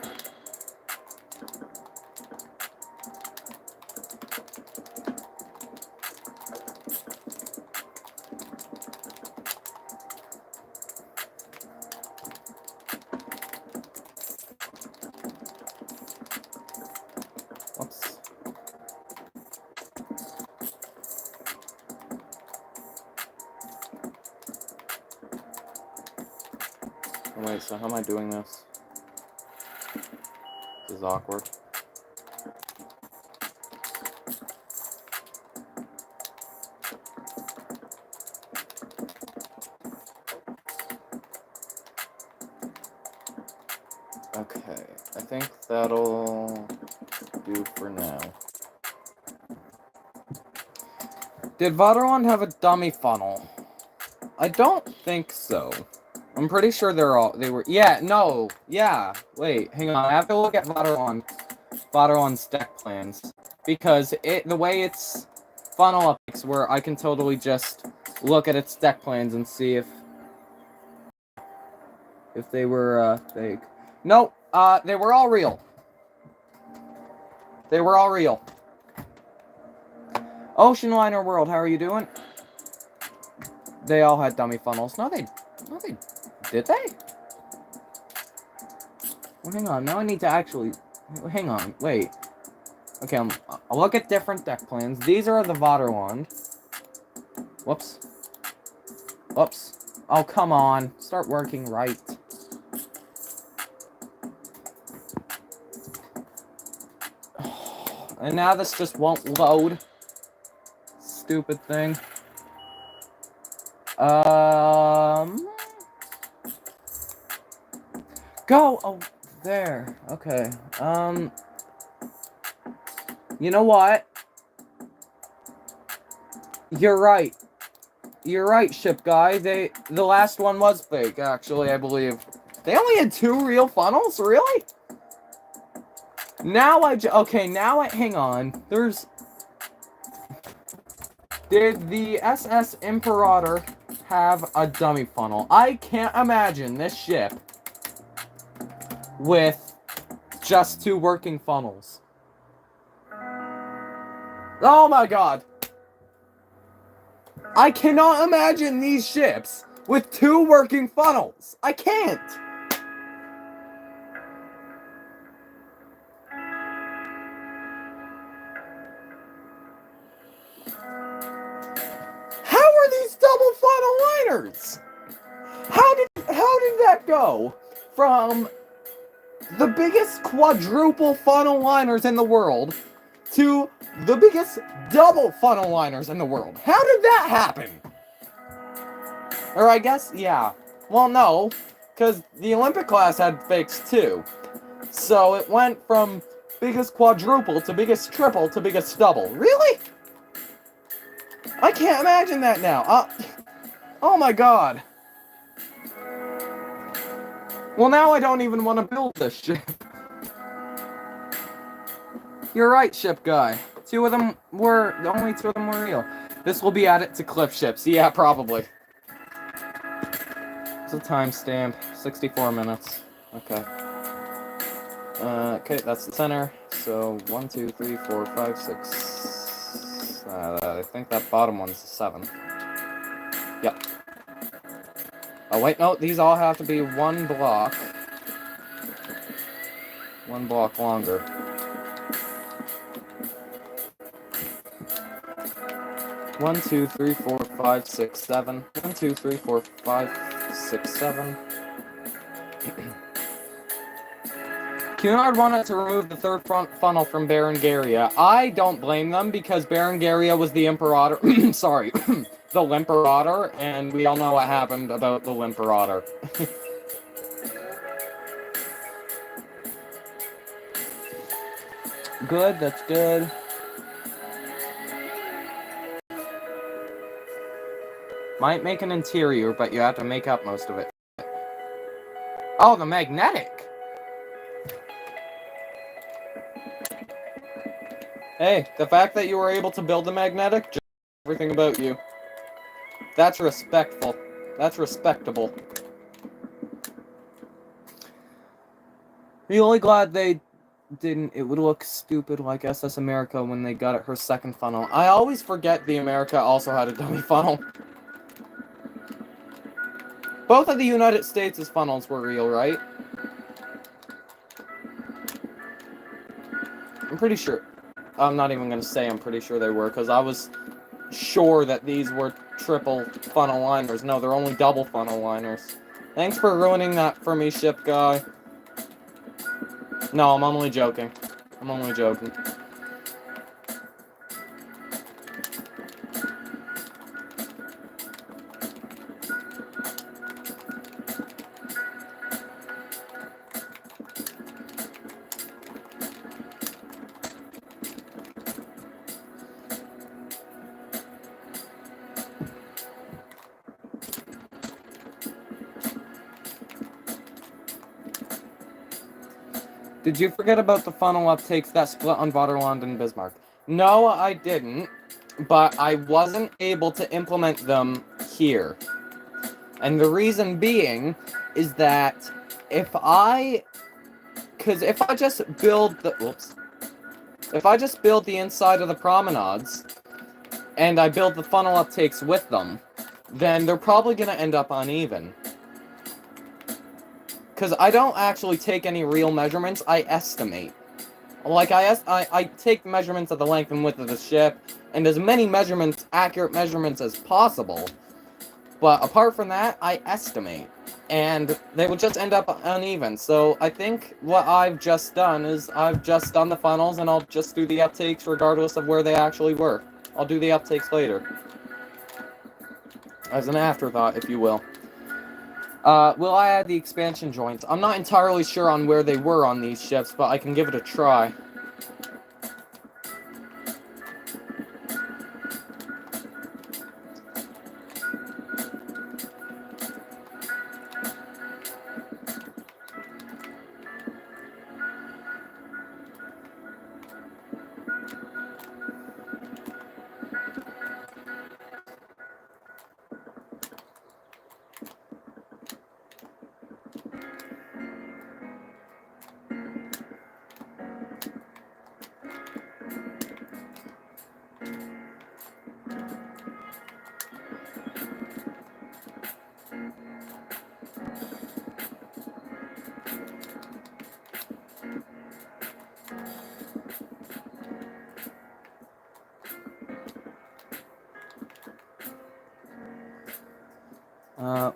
Oops. Oh, wait, so how am I doing this? This is awkward. Okay, I think that'll do for now. Did Vaterland have a dummy funnel? I don't think so. I'm pretty sure they were, yeah, no, yeah, wait, hang on, I have to look at Vaterland's deck plans, because the way its funnel up is where I can totally just look at its deck plans and see if they were, fake. No, they were all real. They were all real. Ocean Liner World, how are you doing? They all had dummy funnels. Did they? Well, hang on, now I need to actually, hang on, wait. Okay, I'll look at different deck plans. These are the Vaterland. Whoops. Whoops. Oh, come on. Start working right. And now this just won't load. Stupid thing. Go! Oh, there. Okay. You know what? You're right. You're right, ship guy. The last one was fake, actually, I believe. They only had 2 real funnels? Really? Now hang on. Did the SS Imperator have a dummy funnel? I can't imagine this ship with just 2 working funnels. Oh my god. I cannot imagine these ships with 2 working funnels. I can't. How are these double funnel liners? How did that go from the biggest quadruple funnel liners in the world to the biggest double funnel liners in the world? How did that happen? Or I guess, yeah. Well, no, because the Olympic class had fakes too. So it went from biggest quadruple to biggest triple to biggest double. Really? I can't imagine that now. Oh my god. Well, now I don't even want to build this ship. You're right, ship guy. Only 2 of them were real. This will be added to clip ships. Yeah, probably. It's a timestamp. 64 minutes. Okay. Okay, that's the center. So, 1, 2, 3, 4, 5, 6. I think that bottom one's 7. Yep. Oh, wait, no, these all have to be 1 block. 1 block longer. One, 2, 3, 4, 5, 6, 7. 1, 2, 3, 4, 5, 6, 7. Cunard wanted to remove the 3rd front funnel from Berengaria. I don't blame them, because Berengaria was the Imperator. Sorry. The Limperator, and we all know what happened about the Limperator. Good, that's good. Might make an interior, but you have to make up most of it. Oh, the magnetic! Hey, the fact that you were able to build the magnetic, just everything about you. That's respectful. That's respectable. Really glad they didn't. It would look stupid like SS America when they got her 2nd funnel. I always forget the America also had a dummy funnel. Both of the United States' funnels were real, right? I'm pretty sure. I'm not even going to say I'm pretty sure they were, because I was sure that these were triple funnel liners. No, they're only double funnel liners. Thanks for ruining that for me, ship guy. No, I'm only joking. I'm only joking. Did you forget about the funnel uptakes that split on Vaterland and Bismarck? No, I didn't, but I wasn't able to implement them here. And the reason being is that if I just build the, if I just build the inside of the promenades, and I build the funnel uptakes with them, then they're probably going to end up uneven. Because I don't actually take any real measurements, I estimate. Like, I take measurements of the length and width of the ship, and as many measurements, accurate measurements as possible. But apart from that, I estimate. And they would just end up uneven. So I think what I've just done is I've just done the funnels, and I'll just do the uptakes regardless of where they actually were. I'll do the uptakes later. As an afterthought, if you will. Will I add the expansion joints? I'm not entirely sure on where they were on these ships, but I can give it a try.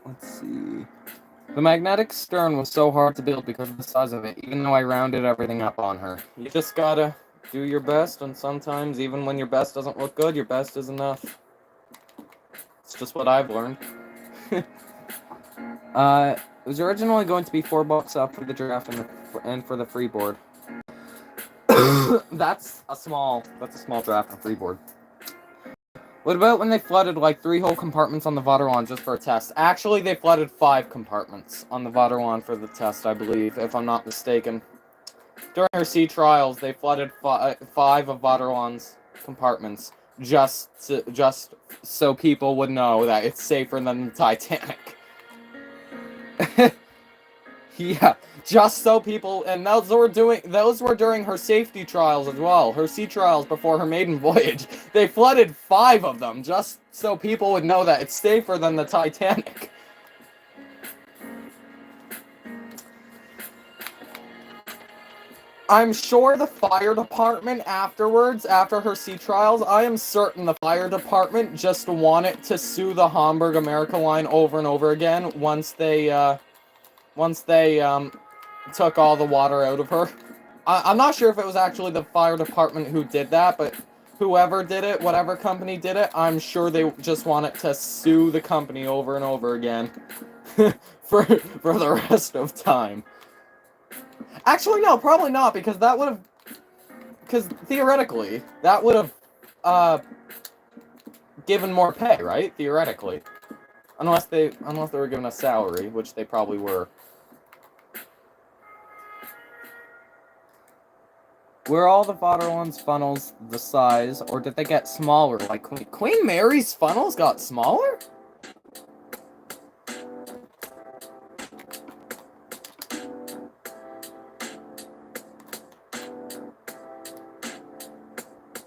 Let's see. The magnetic stern was so hard to build because of the size of it, even though I rounded everything up on her. You just gotta do your best, and sometimes, even when your best doesn't look good, your best is enough. It's just what I've learned. It was originally going to be $4 up for the draft and for the freeboard. That's a small draft and freeboard. What about when they flooded like 3 whole compartments on the Vaterland just for a test? Actually, they flooded 5 compartments on the Vaterland for the test, I believe, if I'm not mistaken. During her sea trials, they flooded 5 of Vaterland's compartments just so people would know that it's safer than the Titanic. Yeah, just so people, and those were during her safety trials as well, her sea trials before her maiden voyage. They flooded 5 of them, just so people would know that it's safer than the Titanic. I'm sure the fire department afterwards, after her sea trials, I am certain the fire department just wanted to sue the Hamburg America line over and over again once they took all the water out of her. I'm not sure if it was actually the fire department who did that, but whoever did it, whatever company did it, I'm sure they just wanted to sue the company over and over again for the rest of time. Actually, no, probably not, because that would have... Because, theoretically, that would have, given more pay, right? Theoretically. Unless they were given a salary, which they probably were. Were all the Vaterland's funnels the size, or did they get smaller? Like, Queen Mary's funnels got smaller?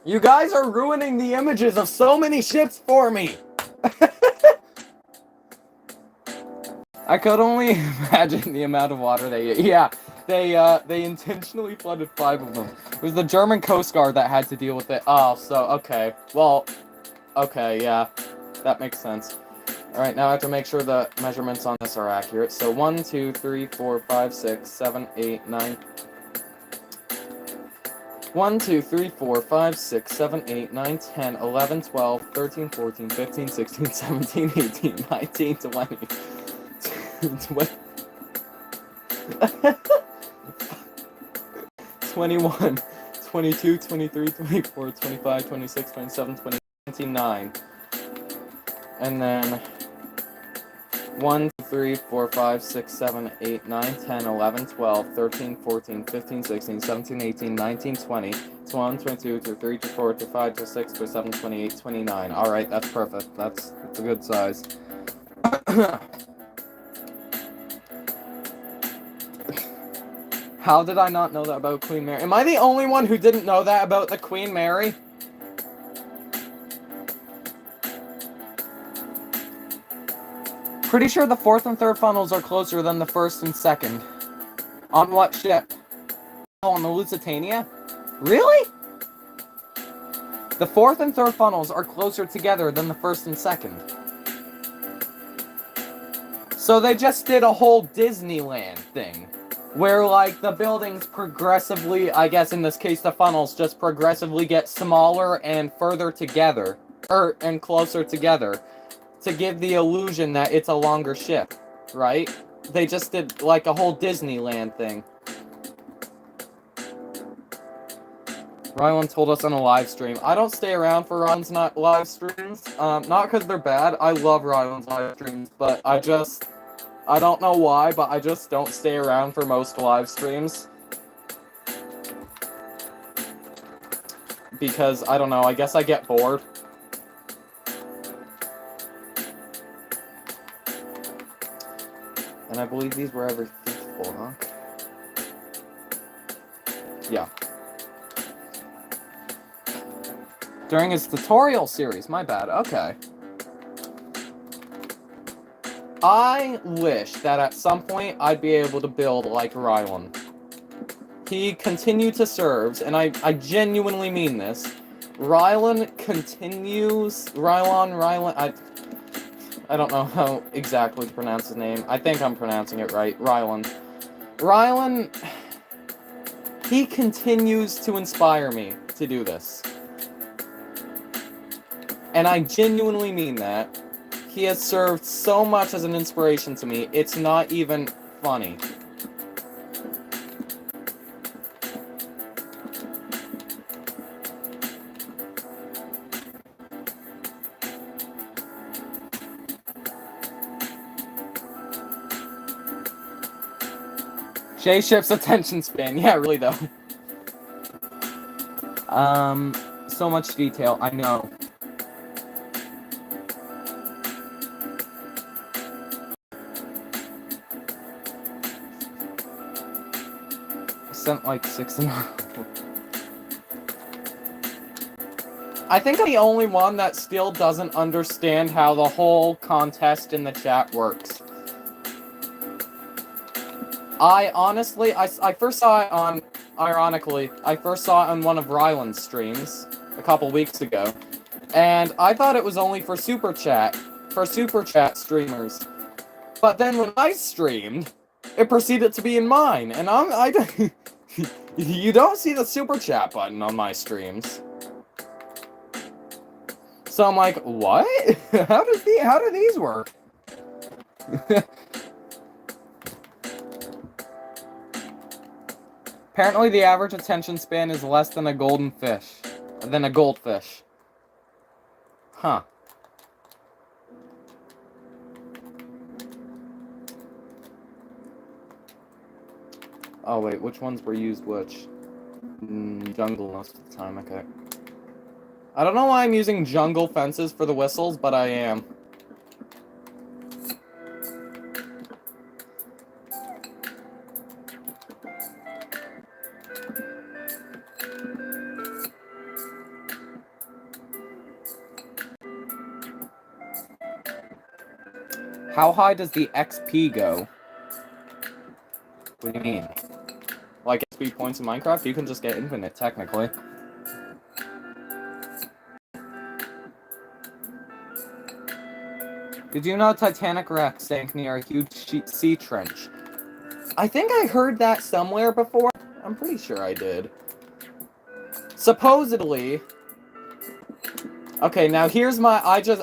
You guys are ruining the images of so many ships for me! I could only imagine the amount of water they... Yeah, they intentionally flooded 5 of them. It was the German Coast Guard that had to deal with it. Oh, so, okay. Well, okay, yeah. That makes sense. Alright, now I have to make sure the measurements on this are accurate. So, 1, 2, 3, 4, 5, 6, 7, 8, 9... 1, 2, 3, 4, 5, 6, 7, 8, 9, 10, 11, 12, 13, 14, 15, 16, 17, 18, 19, 20... 21, 22, 23, 24, 25, 26, 27, 29. And then 1, 2, 3, 4, 5, 6, 7, 8, 9, 10, 11, 12, 13, 14, 15, 16, 17, 18, 19, 20, 21, 22, 23, 24, 25, 26, 27, 28, 29. Alright, that's perfect. That's a good size. How did I not know that about Queen Mary? Am I the only one who didn't know that about the Queen Mary? Pretty sure the fourth and third funnels are closer than the first and second. On what ship? Oh, on the Lusitania? Really? The fourth and third funnels are closer together than the first and second. So they just did a whole Disneyland thing. Where, like, the buildings progressively, I guess in this case the funnels, just progressively get smaller and further together. And closer together. To give the illusion that it's a longer ship. Right? They just did, like, a whole Disneyland thing. Rylan told us on a live stream. I don't stay around for Rylan's live streams. Not because they're bad. I love Rylan's live streams. But I don't know why, but I just don't stay around for most live streams. Because, I don't know, I guess I get bored. And I believe these were every 5th floor, huh? Yeah. During his tutorial series, my bad, okay. I wish that at some point I'd be able to build like Rylan. He continued to serve, and I genuinely mean this. Rylan continues... I don't know how exactly to pronounce his name. I think I'm pronouncing it right. Rylan. Rylan... He continues to inspire me to do this. And I genuinely mean that. He has served so much as an inspiration to me, it's not even funny. J-Ship's attention span. Yeah, really though. So much detail, I know. Sent like 6 and I think I'm the only one that still doesn't understand how the whole contest in the chat works. I honestly, I first saw it on, ironically, I first saw it on one of Rylan's streams a couple weeks ago. And I thought it was only for Super Chat streamers. But then when I streamed, it proceeded to be in mine. And you don't see the Super Chat button on my streams. So I'm like, what? How do these work? Apparently the average attention span is less than a goldfish. Huh. Oh wait, which ones were used which? Jungle most of the time, okay. I don't know why I'm using jungle fences for the whistles, but I am. How high does the XP go? What do you mean? Like XP points in Minecraft? You can just get infinite, technically. Did you know Titanic wreck sank near a huge sea trench? I think I heard that somewhere before. I'm pretty sure I did. Supposedly... Okay, now here's my... I just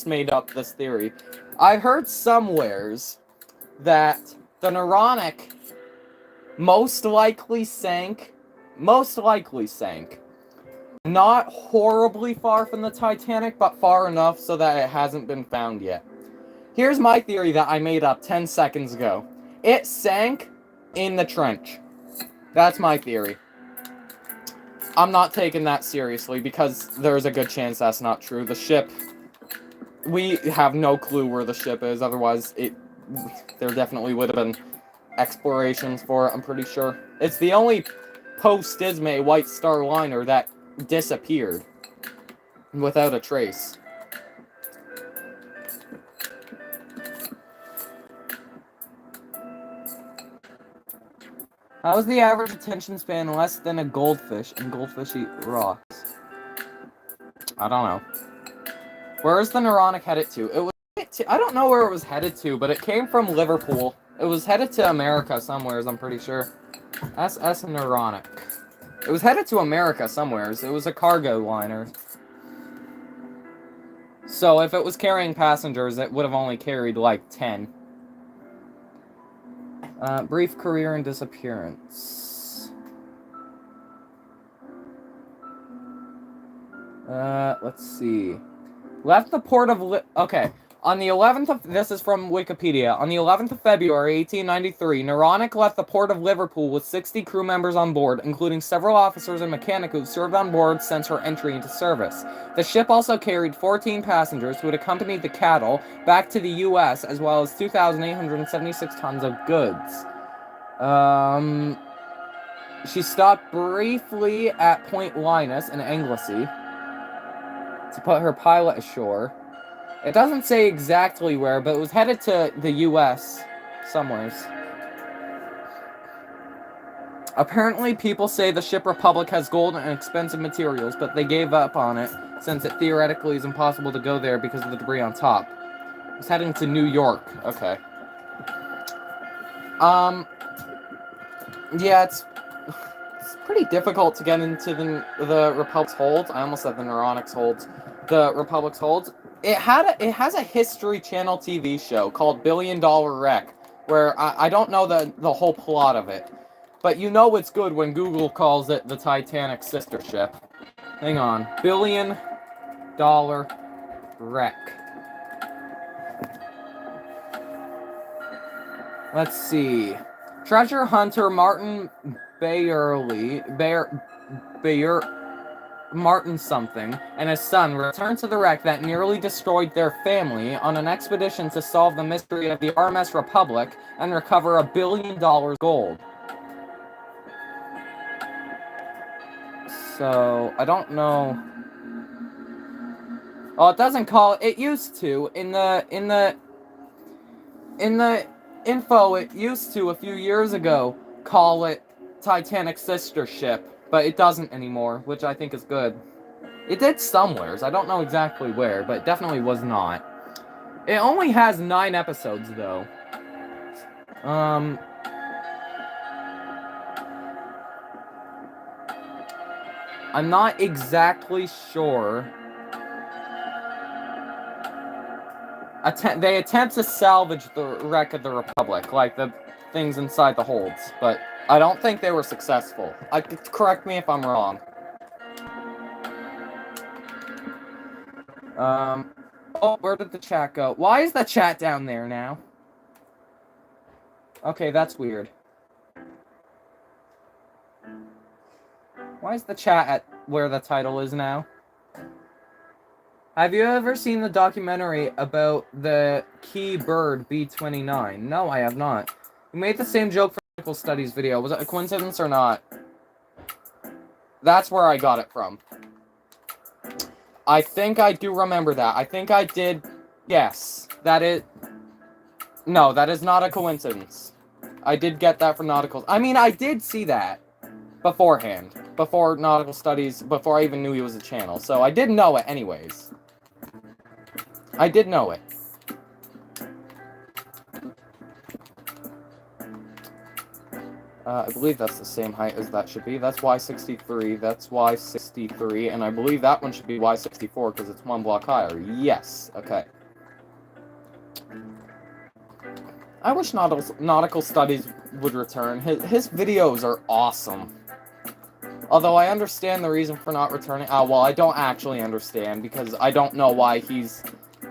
made up this theory. I heard somewheres that the Neuronic most likely sank. Not horribly far from the Titanic, but far enough so that it hasn't been found yet. Here's my theory that I made up 10 seconds ago. It sank in the trench. That's my theory. I'm not taking that seriously because there's a good chance that's not true. The ship... We have no clue where the ship is, otherwise there definitely would have been explorations for it, I'm pretty sure. It's the only post-Dismay White Star liner that disappeared without a trace. How is the average attention span less than a goldfish, and goldfish eat rocks? I don't know. Where is the Neuronic headed to? I don't know where it was headed to, but it came from Liverpool. It was headed to America somewheres, I'm pretty sure. SS Neuronic. It was headed to America somewheres. It was a cargo liner. So if it was carrying passengers, it would have only carried like 10. Brief career and disappearance. Let's see. Left the port of... Okay. On the 11th of... This is from Wikipedia. On the 11th of February, 1893, Neuronic left the port of Liverpool with 60 crew members on board, including several officers and mechanic who served on board since her entry into service. The ship also carried 14 passengers who had accompanied the cattle back to the U.S., as well as 2,876 tons of goods. She stopped briefly at Point Linus in Anglesey to put her pilot ashore. It doesn't say exactly where, but it was headed to the U.S. somewheres. Apparently, people say the ship Republic has gold and expensive materials, but they gave up on it, since it theoretically is impossible to go there because of the debris on top. It was heading to New York. Okay. Yeah, it's pretty difficult to get into the Republic's holds. I almost said the Neuronic's holds. The Republic's holds. It has a History Channel TV show called $1 Billion Wreck, where I don't know the whole plot of it, but you know it's good when Google calls it the Titanic sister ship. Hang on, $1 Billion Wreck. Let's see. Treasure hunter Martin Martin something and his son returned to the wreck that nearly destroyed their family on an expedition to solve the mystery of the RMS Republic and recover $1 billion gold. So, I don't know. Oh, it doesn't call it. It used to. In the info, it used to a few years ago call it Titanic sister ship. But it doesn't anymore, which I think is good. It did somewheres. I don't know exactly where, but it definitely was not. It only has 9 episodes, though. I'm not exactly sure. They attempt to salvage the wreck of the Republic, like the things inside the holds, but I don't think they were successful. Correct me if I'm wrong. Oh, where did the chat go? Why is the chat down there now? Okay, that's weird. Why is the chat at where the title is now? Have you ever seen the documentary about the key bird B-29? No, I have not. We made the same joke for medical studies video. Was it a coincidence or not? That's where I got it from. I think I do remember that. I think I did. Yes, that is. No, that is not a coincidence. I did get that from nautical. I mean, I did see that beforehand. Before nautical studies, before I even knew he was a channel. So I did know it anyways. I did know it. I believe that's the same height as that should be. That's Y63, that's Y63, and I believe that one should be Y64 because it's 1 block higher. Yes, okay. I wish nautical studies would return. His videos are awesome. Although I understand the reason for not returning. Well, I don't actually understand because I don't know why he's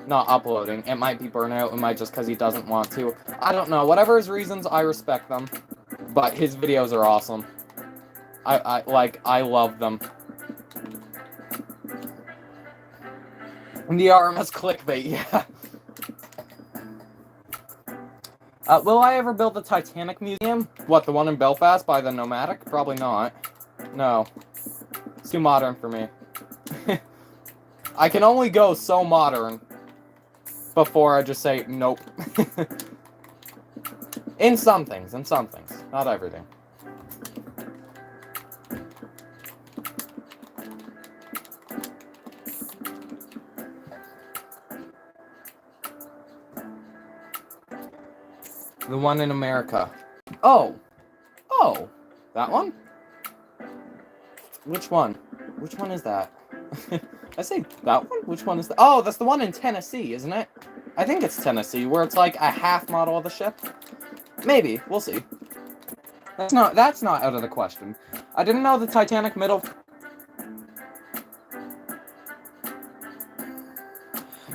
not uploading. It might be burnout, it might just because he doesn't want to. I don't know. Whatever his reasons, I respect them. But his videos are awesome. I love them. The RMS clickbait, yeah. Will I ever build the Titanic Museum? What, the one in Belfast by the Nomadic? Probably not. No. It's too modern for me. I can only go so modern before I just say nope. In some things, not everything. The one in America. Oh! Oh! That one? Which one? Which one is that? I say that one? Which one is that? Oh, that's the one in Tennessee, isn't it? I think it's Tennessee, where it's like a half model of the ship. Maybe. We'll see. That's not out of the question. I didn't know the Titanic middle...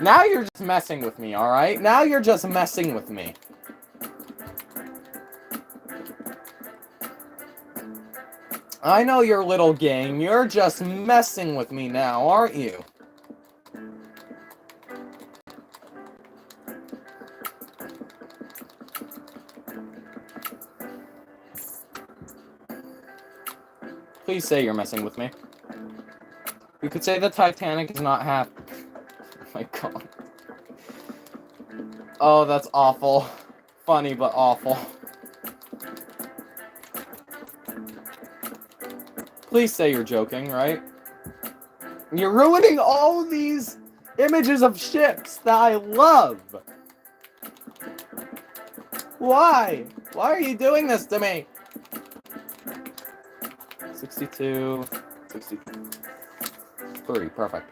Now you're just messing with me, alright? Now you're just messing with me. I know your little game. You're just messing with me now, aren't you? Please say you're messing with me. You could say the Titanic is not half... Oh my god. Oh, that's awful. Funny, but awful. Please say you're joking, right? You're ruining all these images of ships that I love! Why? Why are you doing this to me? 62... 63, perfect.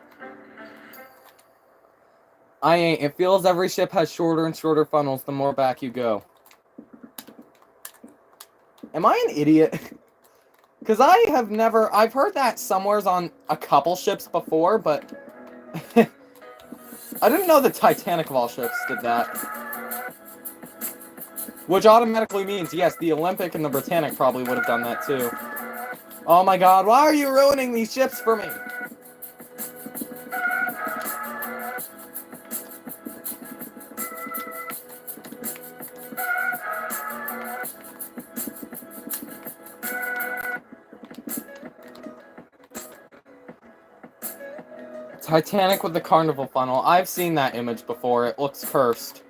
It feels every ship has shorter and shorter funnels the more back you go. Am I an idiot? Because I've heard that somewheres on a couple ships before, but... I didn't know the Titanic of all ships did that. Which automatically means, yes, the Olympic and the Britannic probably would have done that too. Oh my god, why are you ruining these ships for me? Titanic with the carnival funnel. I've seen that image before. It looks cursed.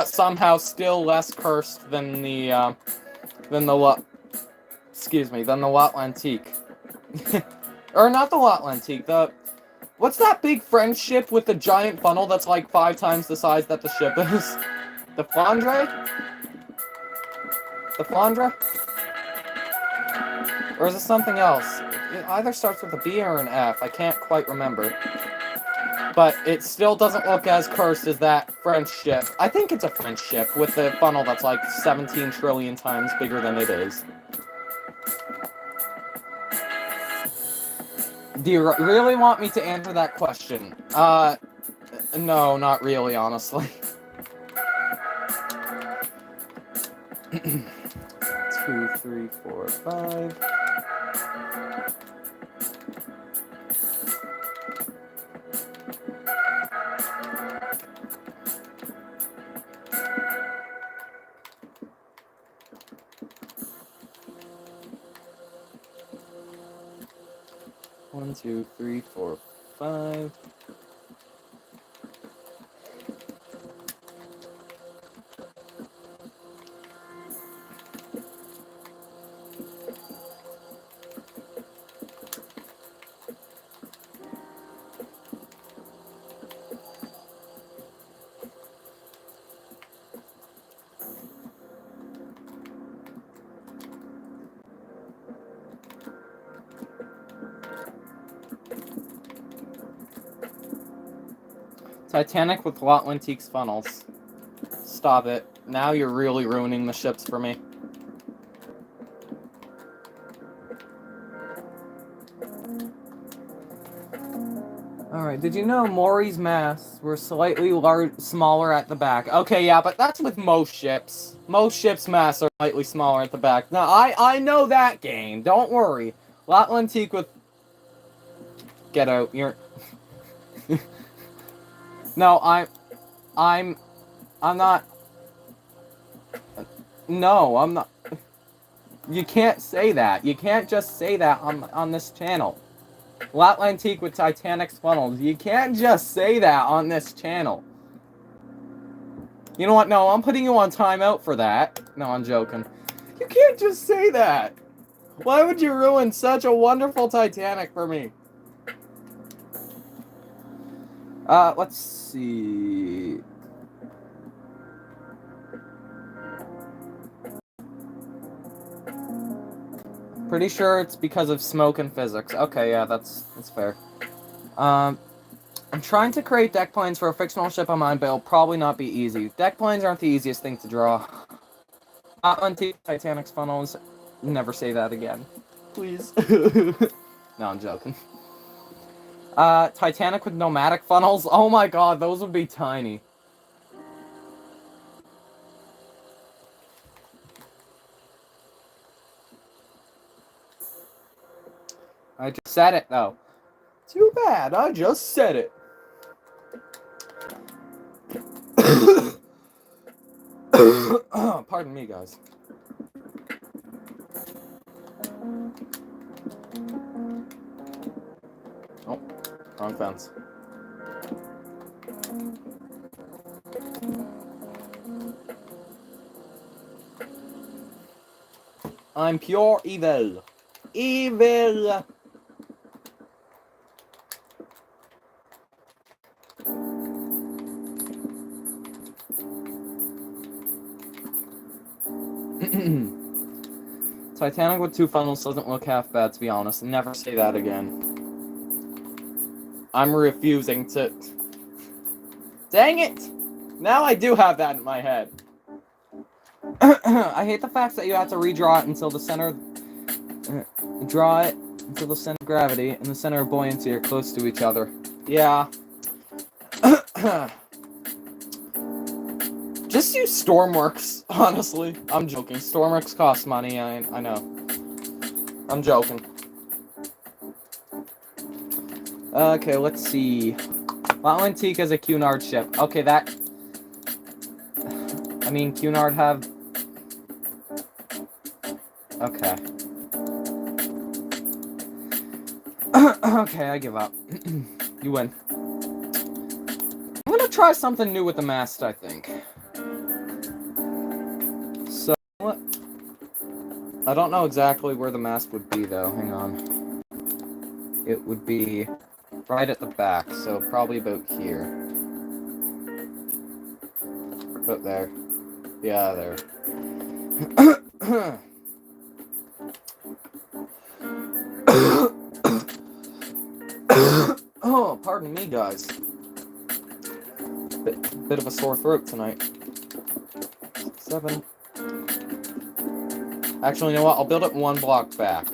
Somehow still less cursed than the L'Atlantique. Or not the L'Atlantique, what's that big French ship with the giant funnel that's like 5 times the size that the ship is? The Flandre? The Flandre? Or is it something else? It either starts with a B or an F. I can't quite remember. But it still doesn't look as cursed as that French ship. I think it's a French ship with the funnel that's like 17 trillion times bigger than it is. Do you really want me to answer that question? No, not really, honestly. 2, 3, 4, 5... 1, 2, 3, 4, 5... Titanic with L'Atlantique's funnels. Stop it. Now you're really ruining the ships for me. Alright, did you know Maury's masts were slightly smaller at the back? Okay, yeah, but that's with most ships. Most ships' masts are slightly smaller at the back. Now, I know that game. Don't worry. L'Atlantique with... Get out. You're... No, I'm not... No, I'm not... You can't say that. You can't just say that on this channel. L'Atlantique with Titanic's funnels. You can't just say that on this channel. You know what? No, I'm putting you on timeout for that. No, I'm joking. You can't just say that. Why would you ruin such a wonderful Titanic for me? Let's see. Pretty sure it's because of smoke and physics. Okay, yeah, that's fair. I'm trying to create deck planes for a fictional ship on mine, but it'll probably not be easy. Deck planes aren't the easiest thing to draw. Atlantique, Titanic's funnels. Never say that again. Please. No, I'm joking. Titanic with nomadic funnels. Oh my god, those would be tiny. I just said it, though. Too bad, I just said it. Pardon me, guys. Oh, wrong fence. I'm pure evil. Evil! Titanic with 2 funnels doesn't look half bad, to be honest. Never say that again. I'm refusing to... Dang it! Now I do have that in my head. I hate the fact that you have to redraw it until the center... draw it until the center of gravity and the center of buoyancy are close to each other. Yeah. Just use Stormworks, honestly. I'm joking. Stormworks costs money, I know. I'm joking. Okay, let's see. L'Atlantique is a Cunard ship. Okay, that... I mean, Cunard have... Okay. Okay, I give up. You win. I'm gonna try something new with the mast, I think. So, what? I don't know exactly where the mast would be, though. Hang on. It would be right at the back, so probably about here. About there. Yeah, there. Oh, pardon me, guys. Bit of a sore throat tonight. 7. Actually, you know what? I'll build it 1 block back.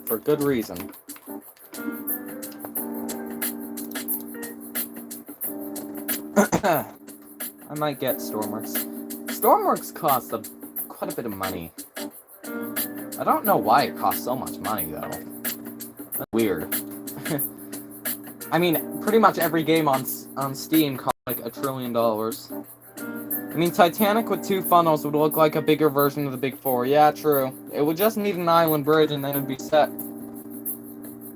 For good reason. I might get Stormworks. Stormworks costs quite a bit of money. I don't know why it costs so much money, though. That's weird. I mean, pretty much every game on Steam costs like $1 trillion. I mean, Titanic with 2 funnels would look like a bigger version of the Big Four. Yeah, true. It would just need an island bridge and then it'd be set.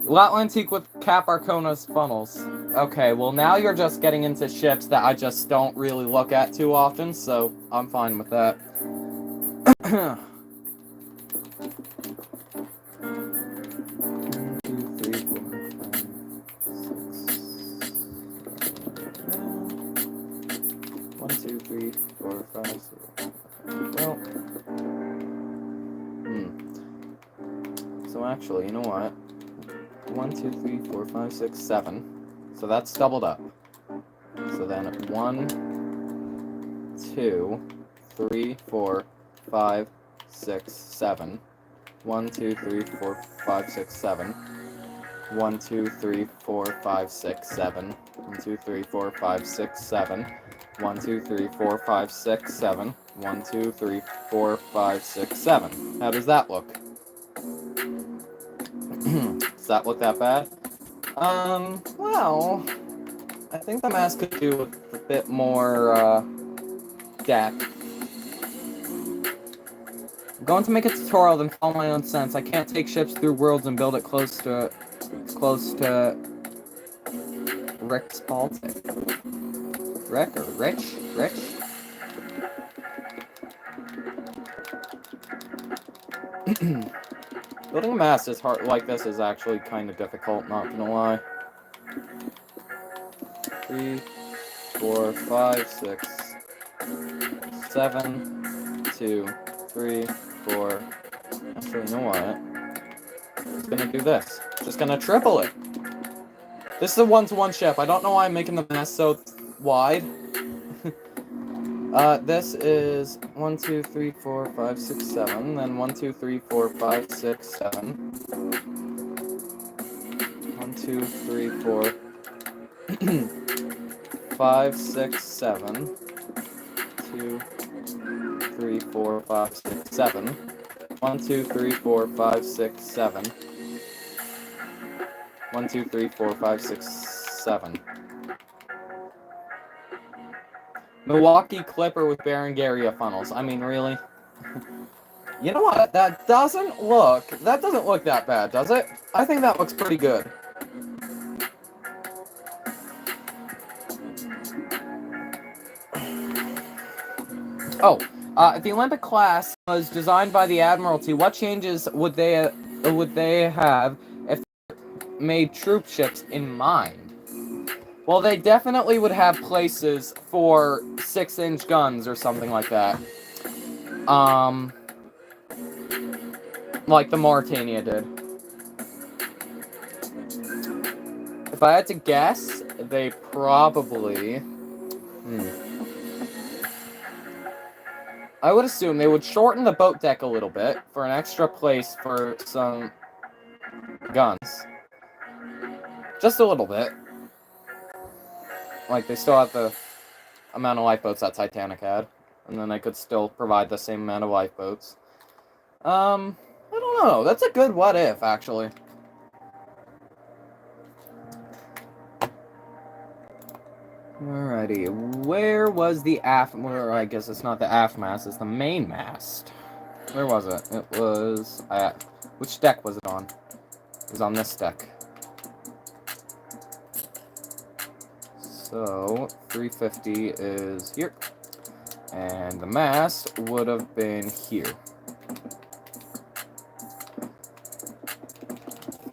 L'Atlantique with Cap Arcona's funnels. Okay, well now you're just getting into ships that I just don't really look at too often, so I'm fine with that. 1, 2, 3, 4, 5, 6. 1, 2, 3, 4, 5, 6. Well, So actually, you know what? 1, 2, 3, 4, 5, 6, 7. So that's doubled up. So then 1, 2, 3, 4, 5, 6, 7. 1, 2, 3, 4, 5, 6, 7. 1, 2, 3, 4, 5, 6, 7. 1, 2, 3, 4, 5, 6, 7. 1, 2, 3, 4, 5, 6, 7. 1, 2, 3, 4, 5, 6, 7. How does that look? Does that look that bad? Well, I think the mask could do with a bit more, depth. I'm going to make a tutorial, then follow my own sense. I can't take ships through worlds and build it close to Rick's Baltic. Rick or Rich? Rich? Building a mast is hard like this is actually kind of difficult, not gonna lie. 3, 4, 5, 6, 7, 2, 3, 4. Actually, you know what? I'm just gonna do this. Just gonna triple it. This is a 1-to-1 ship. I don't know why I'm making the mast so wide. This is 1, 2, 3, 4, 5, 6, 7. Then 1, 2, 3, 4, 5, 6, 7. 1, 2, 3, 4, 5, 6, 7. 2, 3, 4, 5, 6, 7. 1, 2, 3, 4, 5, 6, 7. 1, 2, 3, 4, 5, 6, 7. Milwaukee Clipper with Berengaria funnels. I mean, really? You know what? That doesn't look that bad, does it? I think that looks pretty good. Oh, the Olympic class was designed by the Admiralty. What changes would they have if they made troop ships in mind? Well, they definitely would have places for 6-inch guns or something like that. Like the Mauritania did. If I had to guess, they probably... I would assume they would shorten the boat deck a little bit for an extra place for some guns. Just a little bit. Like, they still have the amount of lifeboats that Titanic had. And then they could still provide the same amount of lifeboats. I don't know. That's a good what if, actually. Alrighty. Where was the aft... Well, I guess it's not the aft mast, it's the main mast. Where was it? It was... which deck was it on? It was on this deck. So, 350 is here. And the mast would have been here.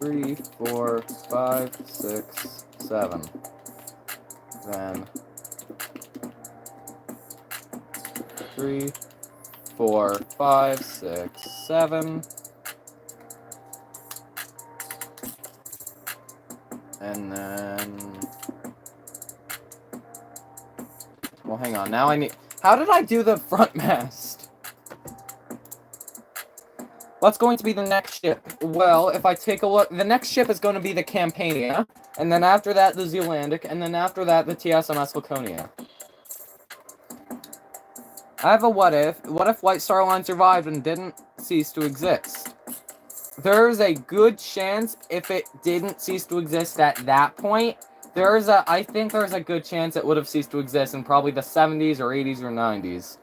3, 4, 5, 6, 7. Then 3, 4, 5, 6, 7. And then... Well, hang on. Now I need... How did I do the front mast? What's going to be the next ship? Well, if I take a look... The next ship is going to be the Campania. And then after that, the Zealandic. And then after that, the TSMS Laconia. I have a what if. What if White Star Line survived and didn't cease to exist? There's a good chance if it didn't cease to exist at that point... I think there's a good chance it would have ceased to exist in probably the 70s or 80s or 90s.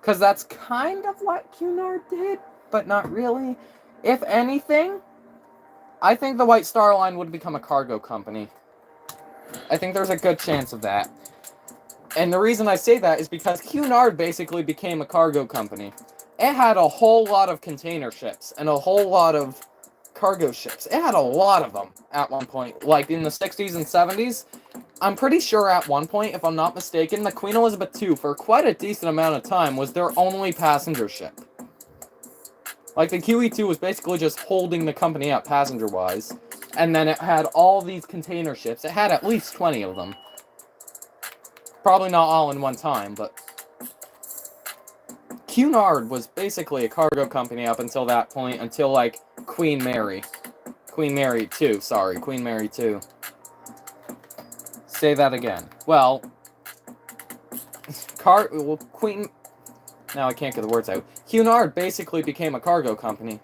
Because that's kind of what Cunard did, but not really. If anything, I think the White Star Line would become a cargo company. I think there's a good chance of that. And the reason I say that is because Cunard basically became a cargo company. It had a whole lot of container ships and a whole lot of cargo ships. It had a lot of them at one point, like in the 60s and 70s. I'm pretty sure at one point, if I'm not mistaken, the Queen Elizabeth II, for quite a decent amount of time, was their only passenger ship. Like, the QE2 was basically just holding the company up passenger-wise, and then it had all these container ships. It had at least 20 of them. Probably not all in one time, but... Cunard was basically a cargo company up until that point, until, like, Queen Mary. Queen Mary 2, sorry, Queen Mary 2. Say that again. Well, Queen... Now I can't get the words out. Cunard basically became a cargo company.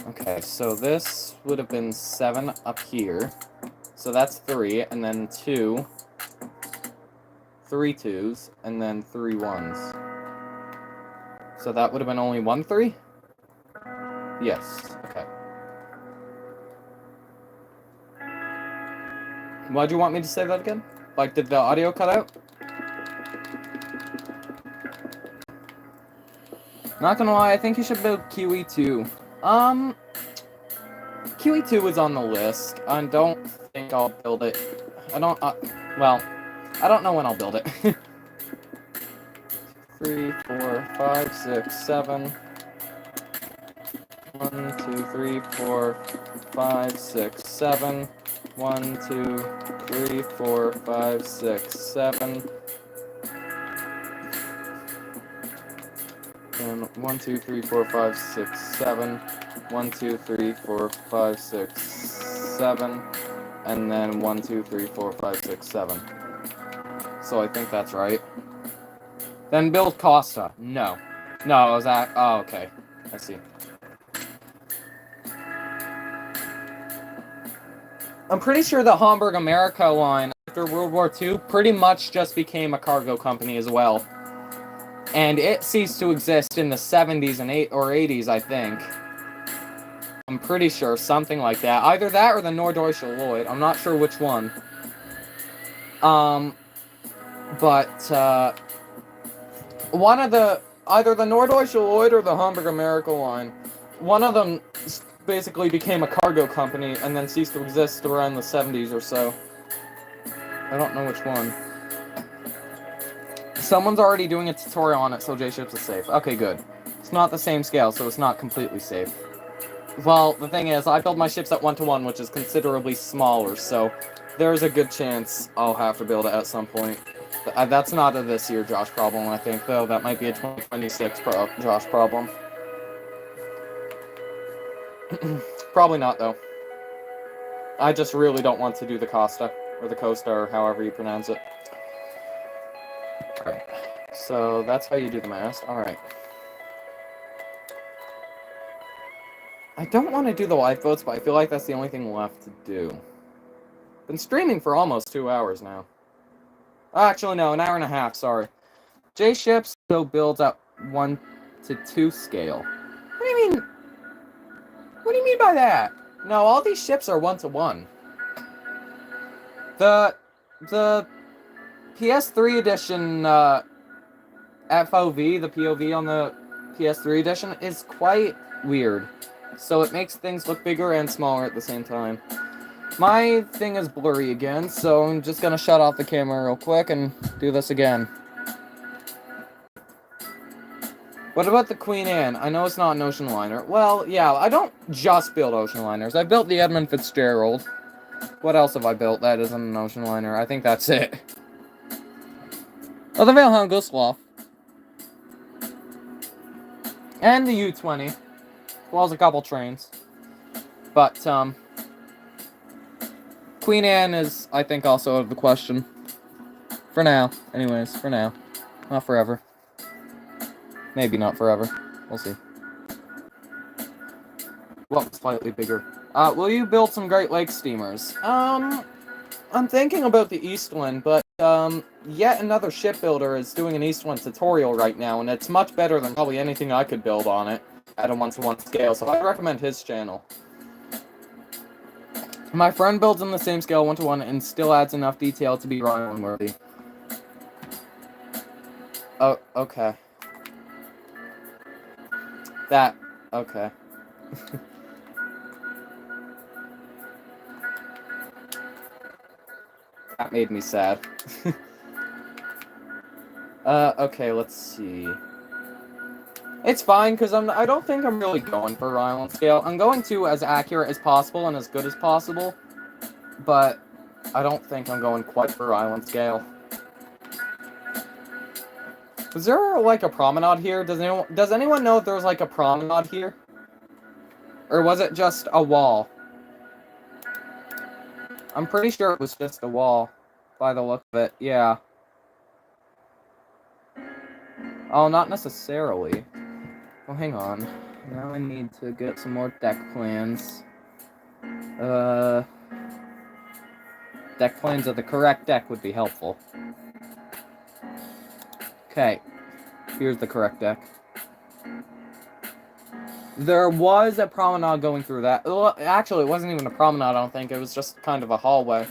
Okay, so this would have been 7 up here. So that's 3, and then 2. 3 2s, and then 3 1s. So that would have been only 1 3? Yes, okay. Why'd you want me to say that again? Like, did the audio cut out? Not gonna lie, I think you should build QE2. QE2 is on the list. I don't think I'll build it. Well, I don't know when I'll build it. 3, 4, 5, 6, 7. 1, 2, 3, 4, 5, 6, 7. 1, 2, 3, 4, 5, 6, 7. And 1, 2, 3, 4, 5, 6, 7. 1, 2, 3, 4, 5, 6, 7. And then 1, 2, 3, 4, 5, 6, 7. So I think that's right. Then build Costa. No. No, I was at... Oh, okay. I see. I'm pretty sure the Hamburg America line after World War II pretty much just became a cargo company as well. And it ceased to exist in the 70s and 80s, I think. I'm pretty sure, something like that. Either that or the Norddeutsche Lloyd. I'm not sure which one. One of the... Either the Norddeutsche Lloyd or the Hamburg America line. One of them basically became a cargo company and then ceased to exist around the 70s or so. I don't know which one. Someone's already doing a tutorial on it, so J-Ships is safe. Okay, good. It's not the same scale, so it's not completely safe. Well, the thing is, I build my ships at 1-to-1, which is considerably smaller, so there's a good chance I'll have to build it at some point. That's not a this year Josh problem, I think, though. That might be a 2026 Josh problem. Probably not, though. I just really don't want to do the Costa, or the Costa, or however you pronounce it. Alright, so that's how you do the mast. Alright. I don't want to do the lifeboats, but I feel like that's the only thing left to do. Been streaming for almost 2 hours now. Actually, no, an hour and a half, sorry. J-Ships still builds at 1-to-2 scale. What do you mean? What do you mean by that? No, all these ships are 1-to-1. The PS3 edition, FOV, the POV on the PS3 edition, is quite weird. So it makes things look bigger and smaller at the same time. My thing is blurry again, so I'm just gonna shut off the camera real quick and do this again. What about the Queen Anne? I know it's not an ocean liner. Well, yeah, I don't just build ocean liners. I built the Edmund Fitzgerald. What else have I built that isn't an ocean liner? I think that's it. Oh, the Wilhelm Gustloff. And the U-20. As well as a couple trains. But, Queen Anne is, I think, also out of the question. For now. Anyways, for now. Not forever. Maybe not forever. We'll see. Well, slightly bigger. Will you build some Great Lakes steamers? I'm thinking about the Eastland, but, yet another shipbuilder is doing an Eastland tutorial right now, and it's much better than probably anything I could build on it at a 1-to-1 scale, so I recommend his channel. My friend builds in the same scale 1-to-1 and still adds enough detail to be Ryan worthy. Oh, okay. Okay. That made me sad. Okay, let's see. It's fine, because I don't think I'm really going for Rhineland scale. I'm going to as accurate as possible and as good as possible, but I don't think I'm going quite for island scale. Was there, like, a promenade here? Does anyone know if there was, like, a promenade here? Or was it just a wall? I'm pretty sure it was just a wall, by the look of it, yeah. Oh, not necessarily. Well, hang on. Now I need to get some more deck plans. Deck plans of the correct deck would be helpful. Okay, here's the correct deck. There was a promenade going through that. Well, actually, it wasn't even a promenade, I don't think. It was just kind of a hallway.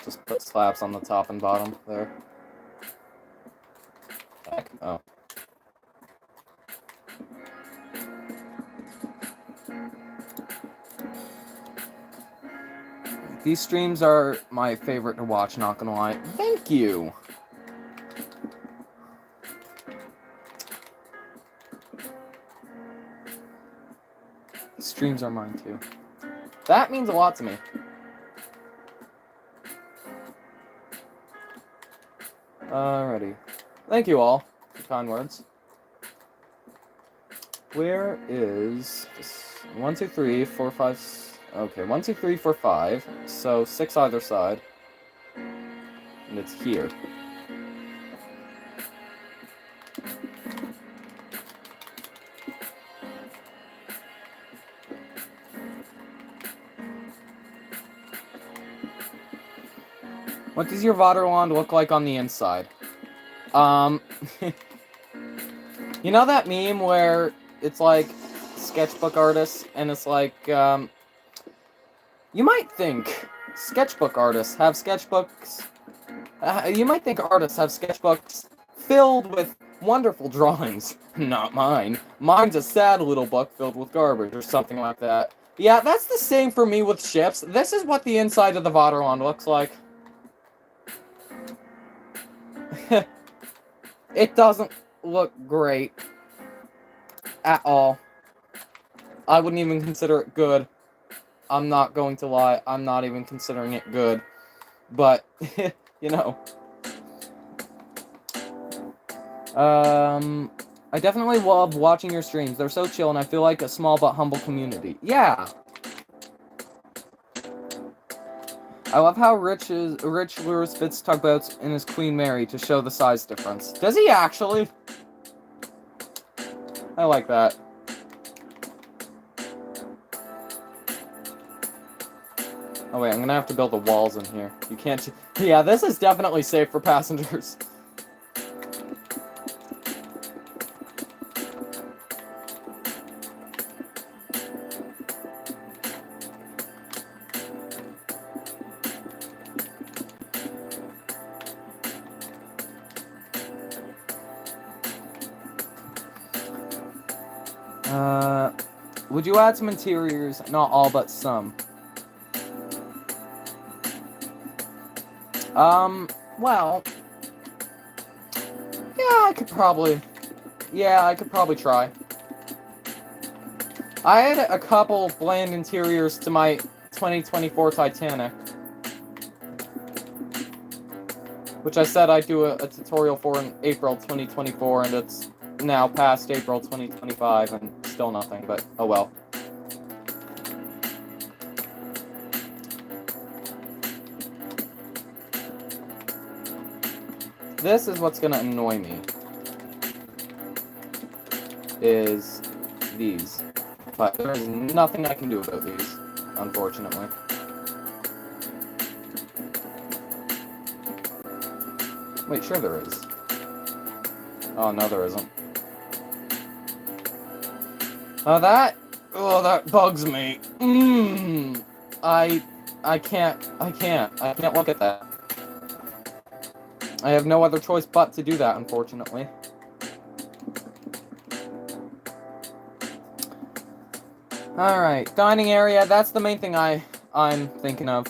Just put slabs on the top and bottom there. Heck, oh. These streams are my favorite to watch, not gonna lie. Thank you! Streams are mine too. That means a lot to me. Alrighty. Thank you all for kind words. Where is this? 1, 2, 3, 4, 5. Okay, 1, 2, 3, 4, 5. So 6 either side. And it's here. What does your Vaterland look like on the inside? You know that meme where it's like sketchbook artists and it's like, you might think sketchbook artists have sketchbooks. You might think artists have sketchbooks filled with wonderful drawings. Not mine. Mine's a sad little book filled with garbage or something like that. Yeah, that's the same for me with ships. This is what the inside of the Vaterland looks like. It doesn't look great at all. I wouldn't even consider it good. I'm not going to lie. I'm not even considering it good. But, you know. I definitely love watching your streams. They're so chill and I feel like a small but humble community. Yeah. I love how Rich lures Fitz tugboats in his Queen Mary to show the size difference. Does he actually? I like that. Oh wait, I'm gonna have to build the walls in here. You can't... Yeah, this is definitely safe for passengers. Would you add some interiors? Not all, but some. Well... Yeah, I could probably try. I had a couple bland interiors to my 2024 Titanic. Which I said I'd do a tutorial for in April 2024, and it's now past April 2025, and still nothing, but oh well. This is what's gonna annoy me. Is these. But there's nothing I can do about these, unfortunately. Wait, sure there is. Oh, no there isn't. Oh, that bugs me. I can't look at that. I have no other choice but to do that, unfortunately. Alright, dining area, that's the main thing I'm thinking of.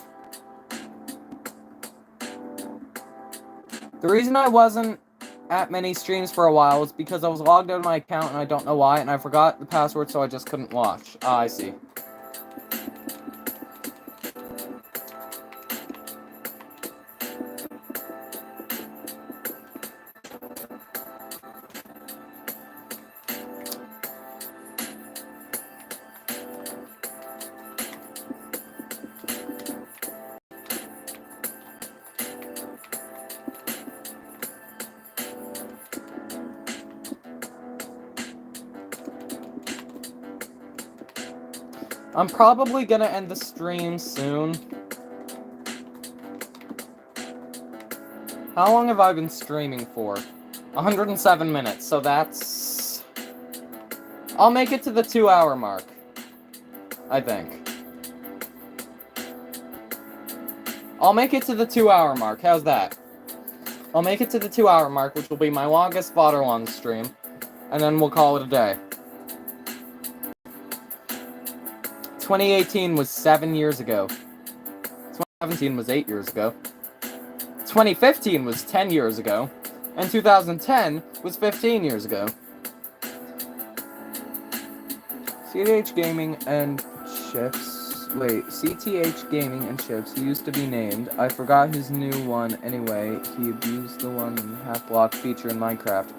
The reason I wasn't at many streams for a while is because I was logged out of my account and I don't know why, and I forgot the password, so I just couldn't watch. Ah, I see. I'm probably gonna end the stream soon. How long have I been streaming for? 107 minutes, so that's... I'll make it to the 2-hour mark. I think. I'll make it to the 2-hour mark, how's that? I'll make it to the 2-hour mark, which will be my longest Vaterland stream, and then we'll call it a day. 2018 was 7 years ago. 2017 was 8 years ago. 2015 was 10 years ago. And 2010 was 15 years ago. CTH Gaming and Chips. Wait, CTH Gaming and Chips. He used to be named. I forgot his new one anyway. He abused the one half-block feature in Minecraft.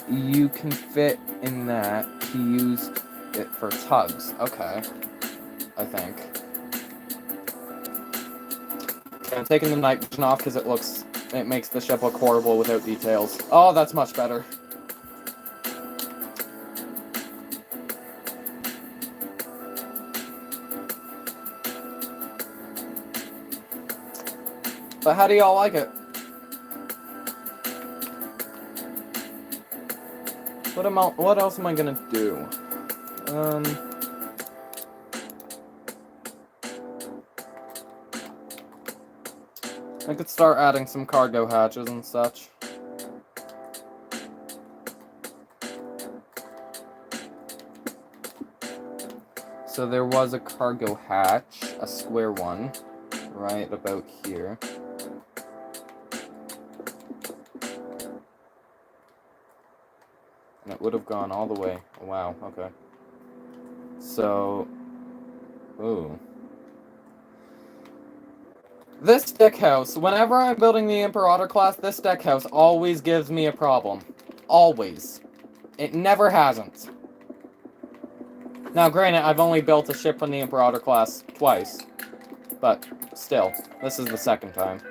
You can fit in that. He used it for tugs. Okay. I think. Okay, I'm taking the night vision off because it makes the ship look horrible without details. Oh, that's much better. But how do y'all like it? What else am I gonna do? I could start adding some cargo hatches and such. So there was a cargo hatch, a square one, right about here. And it would have gone all the way. Oh, wow, okay. So, ooh. This deck house, whenever I'm building the Imperator class, this deck house always gives me a problem. Always. It never hasn't. Now, granted, I've only built a ship on the Imperator class twice. But, still, this is the second time.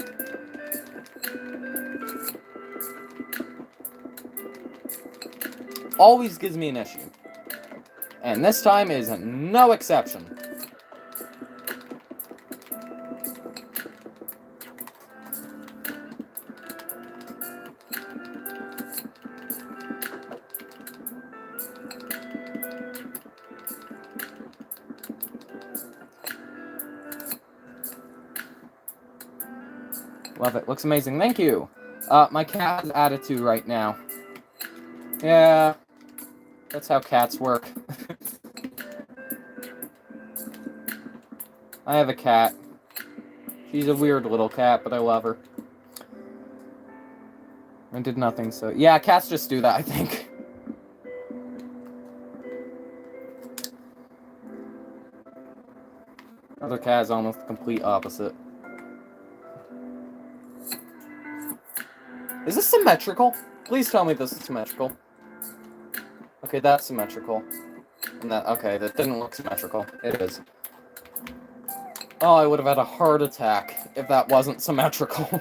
Always gives me an issue. And this time is no exception. Love it. Looks amazing. Thank you. My cat has attitude right now. Yeah. That's how cats work. I have a cat. She's a weird little cat, but I love her. I did nothing, so... Yeah, cats just do that, I think. Other cat is almost the complete opposite. Is this symmetrical? Please tell me this is symmetrical. Okay, that's symmetrical. And that, okay, that didn't look symmetrical. It is. Oh, I would have had a heart attack if that wasn't symmetrical.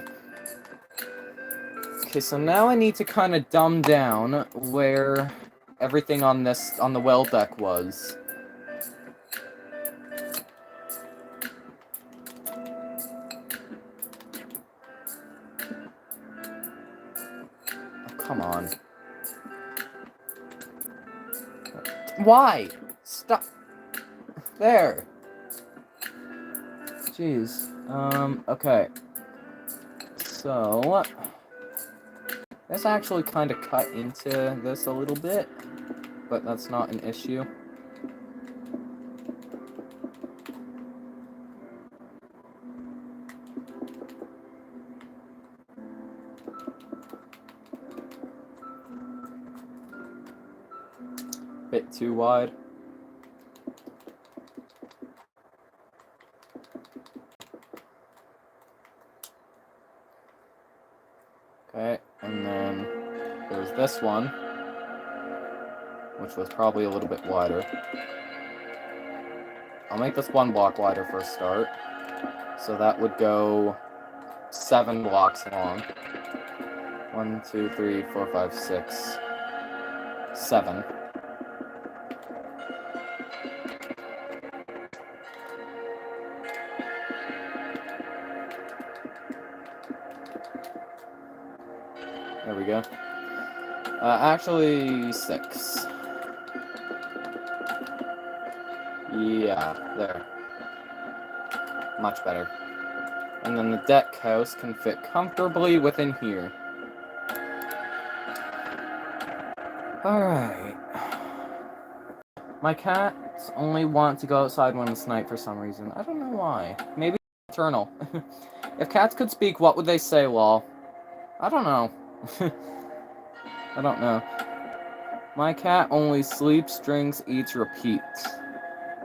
Okay, so now I need to kind of dumb down where everything on the well deck was. Oh, come on. Why? Stop. There. Jeez. Okay. So... This actually kind of cut into this a little bit, but that's not an issue. bit too wide. Okay, and then there's this one, which was probably a little bit wider. I'll make this 1 block wider for a start. So that would go 7 blocks long. 1, 2, 3, 4, 5, 6, 7. There we go. Actually, 6. Yeah, there. Much better. And then the deck house can fit comfortably within here. Alright. My cats only want to go outside when it's night for some reason. I don't know why. Maybe it's eternal. If cats could speak, what would they say, lol? I don't know. I don't know. My cat only sleeps, drinks, eats, repeats.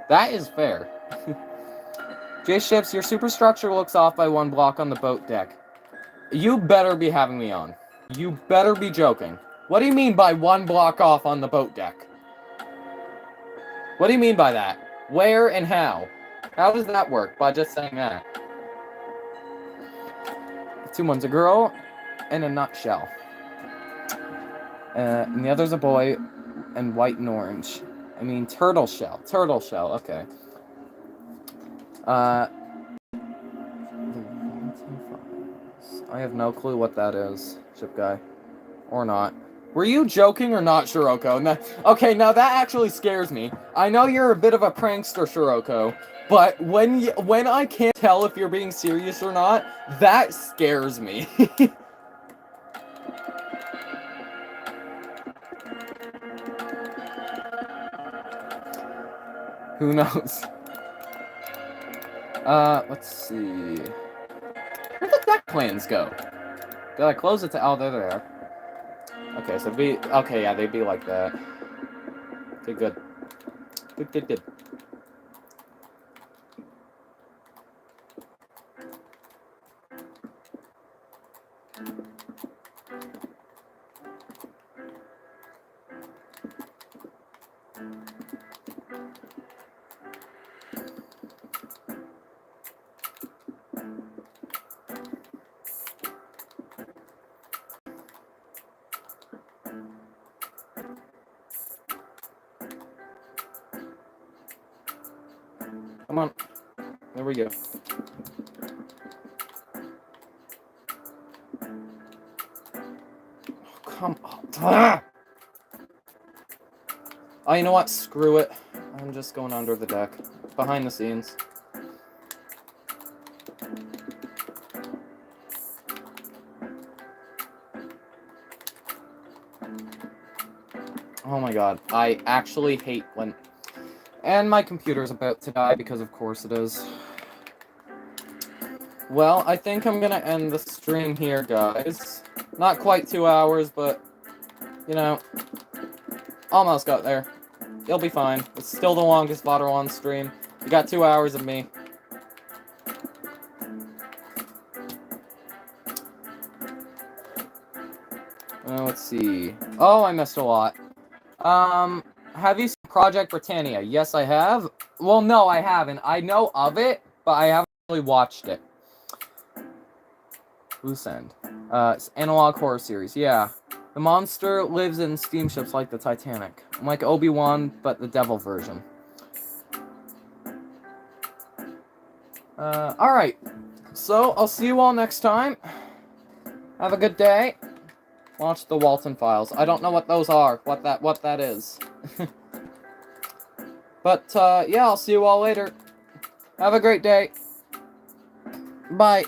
That is fair. J-Ships, your superstructure looks off by 1 block on the boat deck. You better be having me on. You better be joking. What do you mean by 1 block off on the boat deck? What do you mean by that? Where and how? How does that work by just saying that? 2-1's a girl in a nutshell. And the other's a boy and white and orange. I mean, turtle shell. Turtle shell, okay. I have no clue what that is, ship guy. Or not. Were you joking or not, Shiroko? No, okay, now that actually scares me. I know you're a bit of a prankster, Shiroko, but when I can't tell if you're being serious or not, that scares me. Who knows? Let's see. Where did deck plans go? Did I close it to... Oh, they're there. Okay, so okay, yeah, they'd be like that. Okay, good. Good. Come on. There we go. Oh, come on. Ah! Oh, you know what? Screw it. I'm just going under the deck. Behind the scenes. Oh my god. I actually hate when... And my computer's about to die because of course it is. Well, I think I'm gonna end the stream here, guys. Not quite 2 hours, but, you know, almost got there. It'll be fine. It's still the longest Vaterland stream. You got 2 hours of me. Let's see. Oh, I missed a lot. Have you seen Project Britannia? Yes, I have. Well, no, I haven't. I know of it, but I haven't really watched it. Loose End. It's analog horror series. Yeah. The monster lives in steamships like the Titanic. Like Obi-Wan, but the devil version. Alright. So, I'll see you all next time. Have a good day. Watch the Walton Files. I don't know what those are. What that is. But, yeah, I'll see you all later. Have a great day. Bye.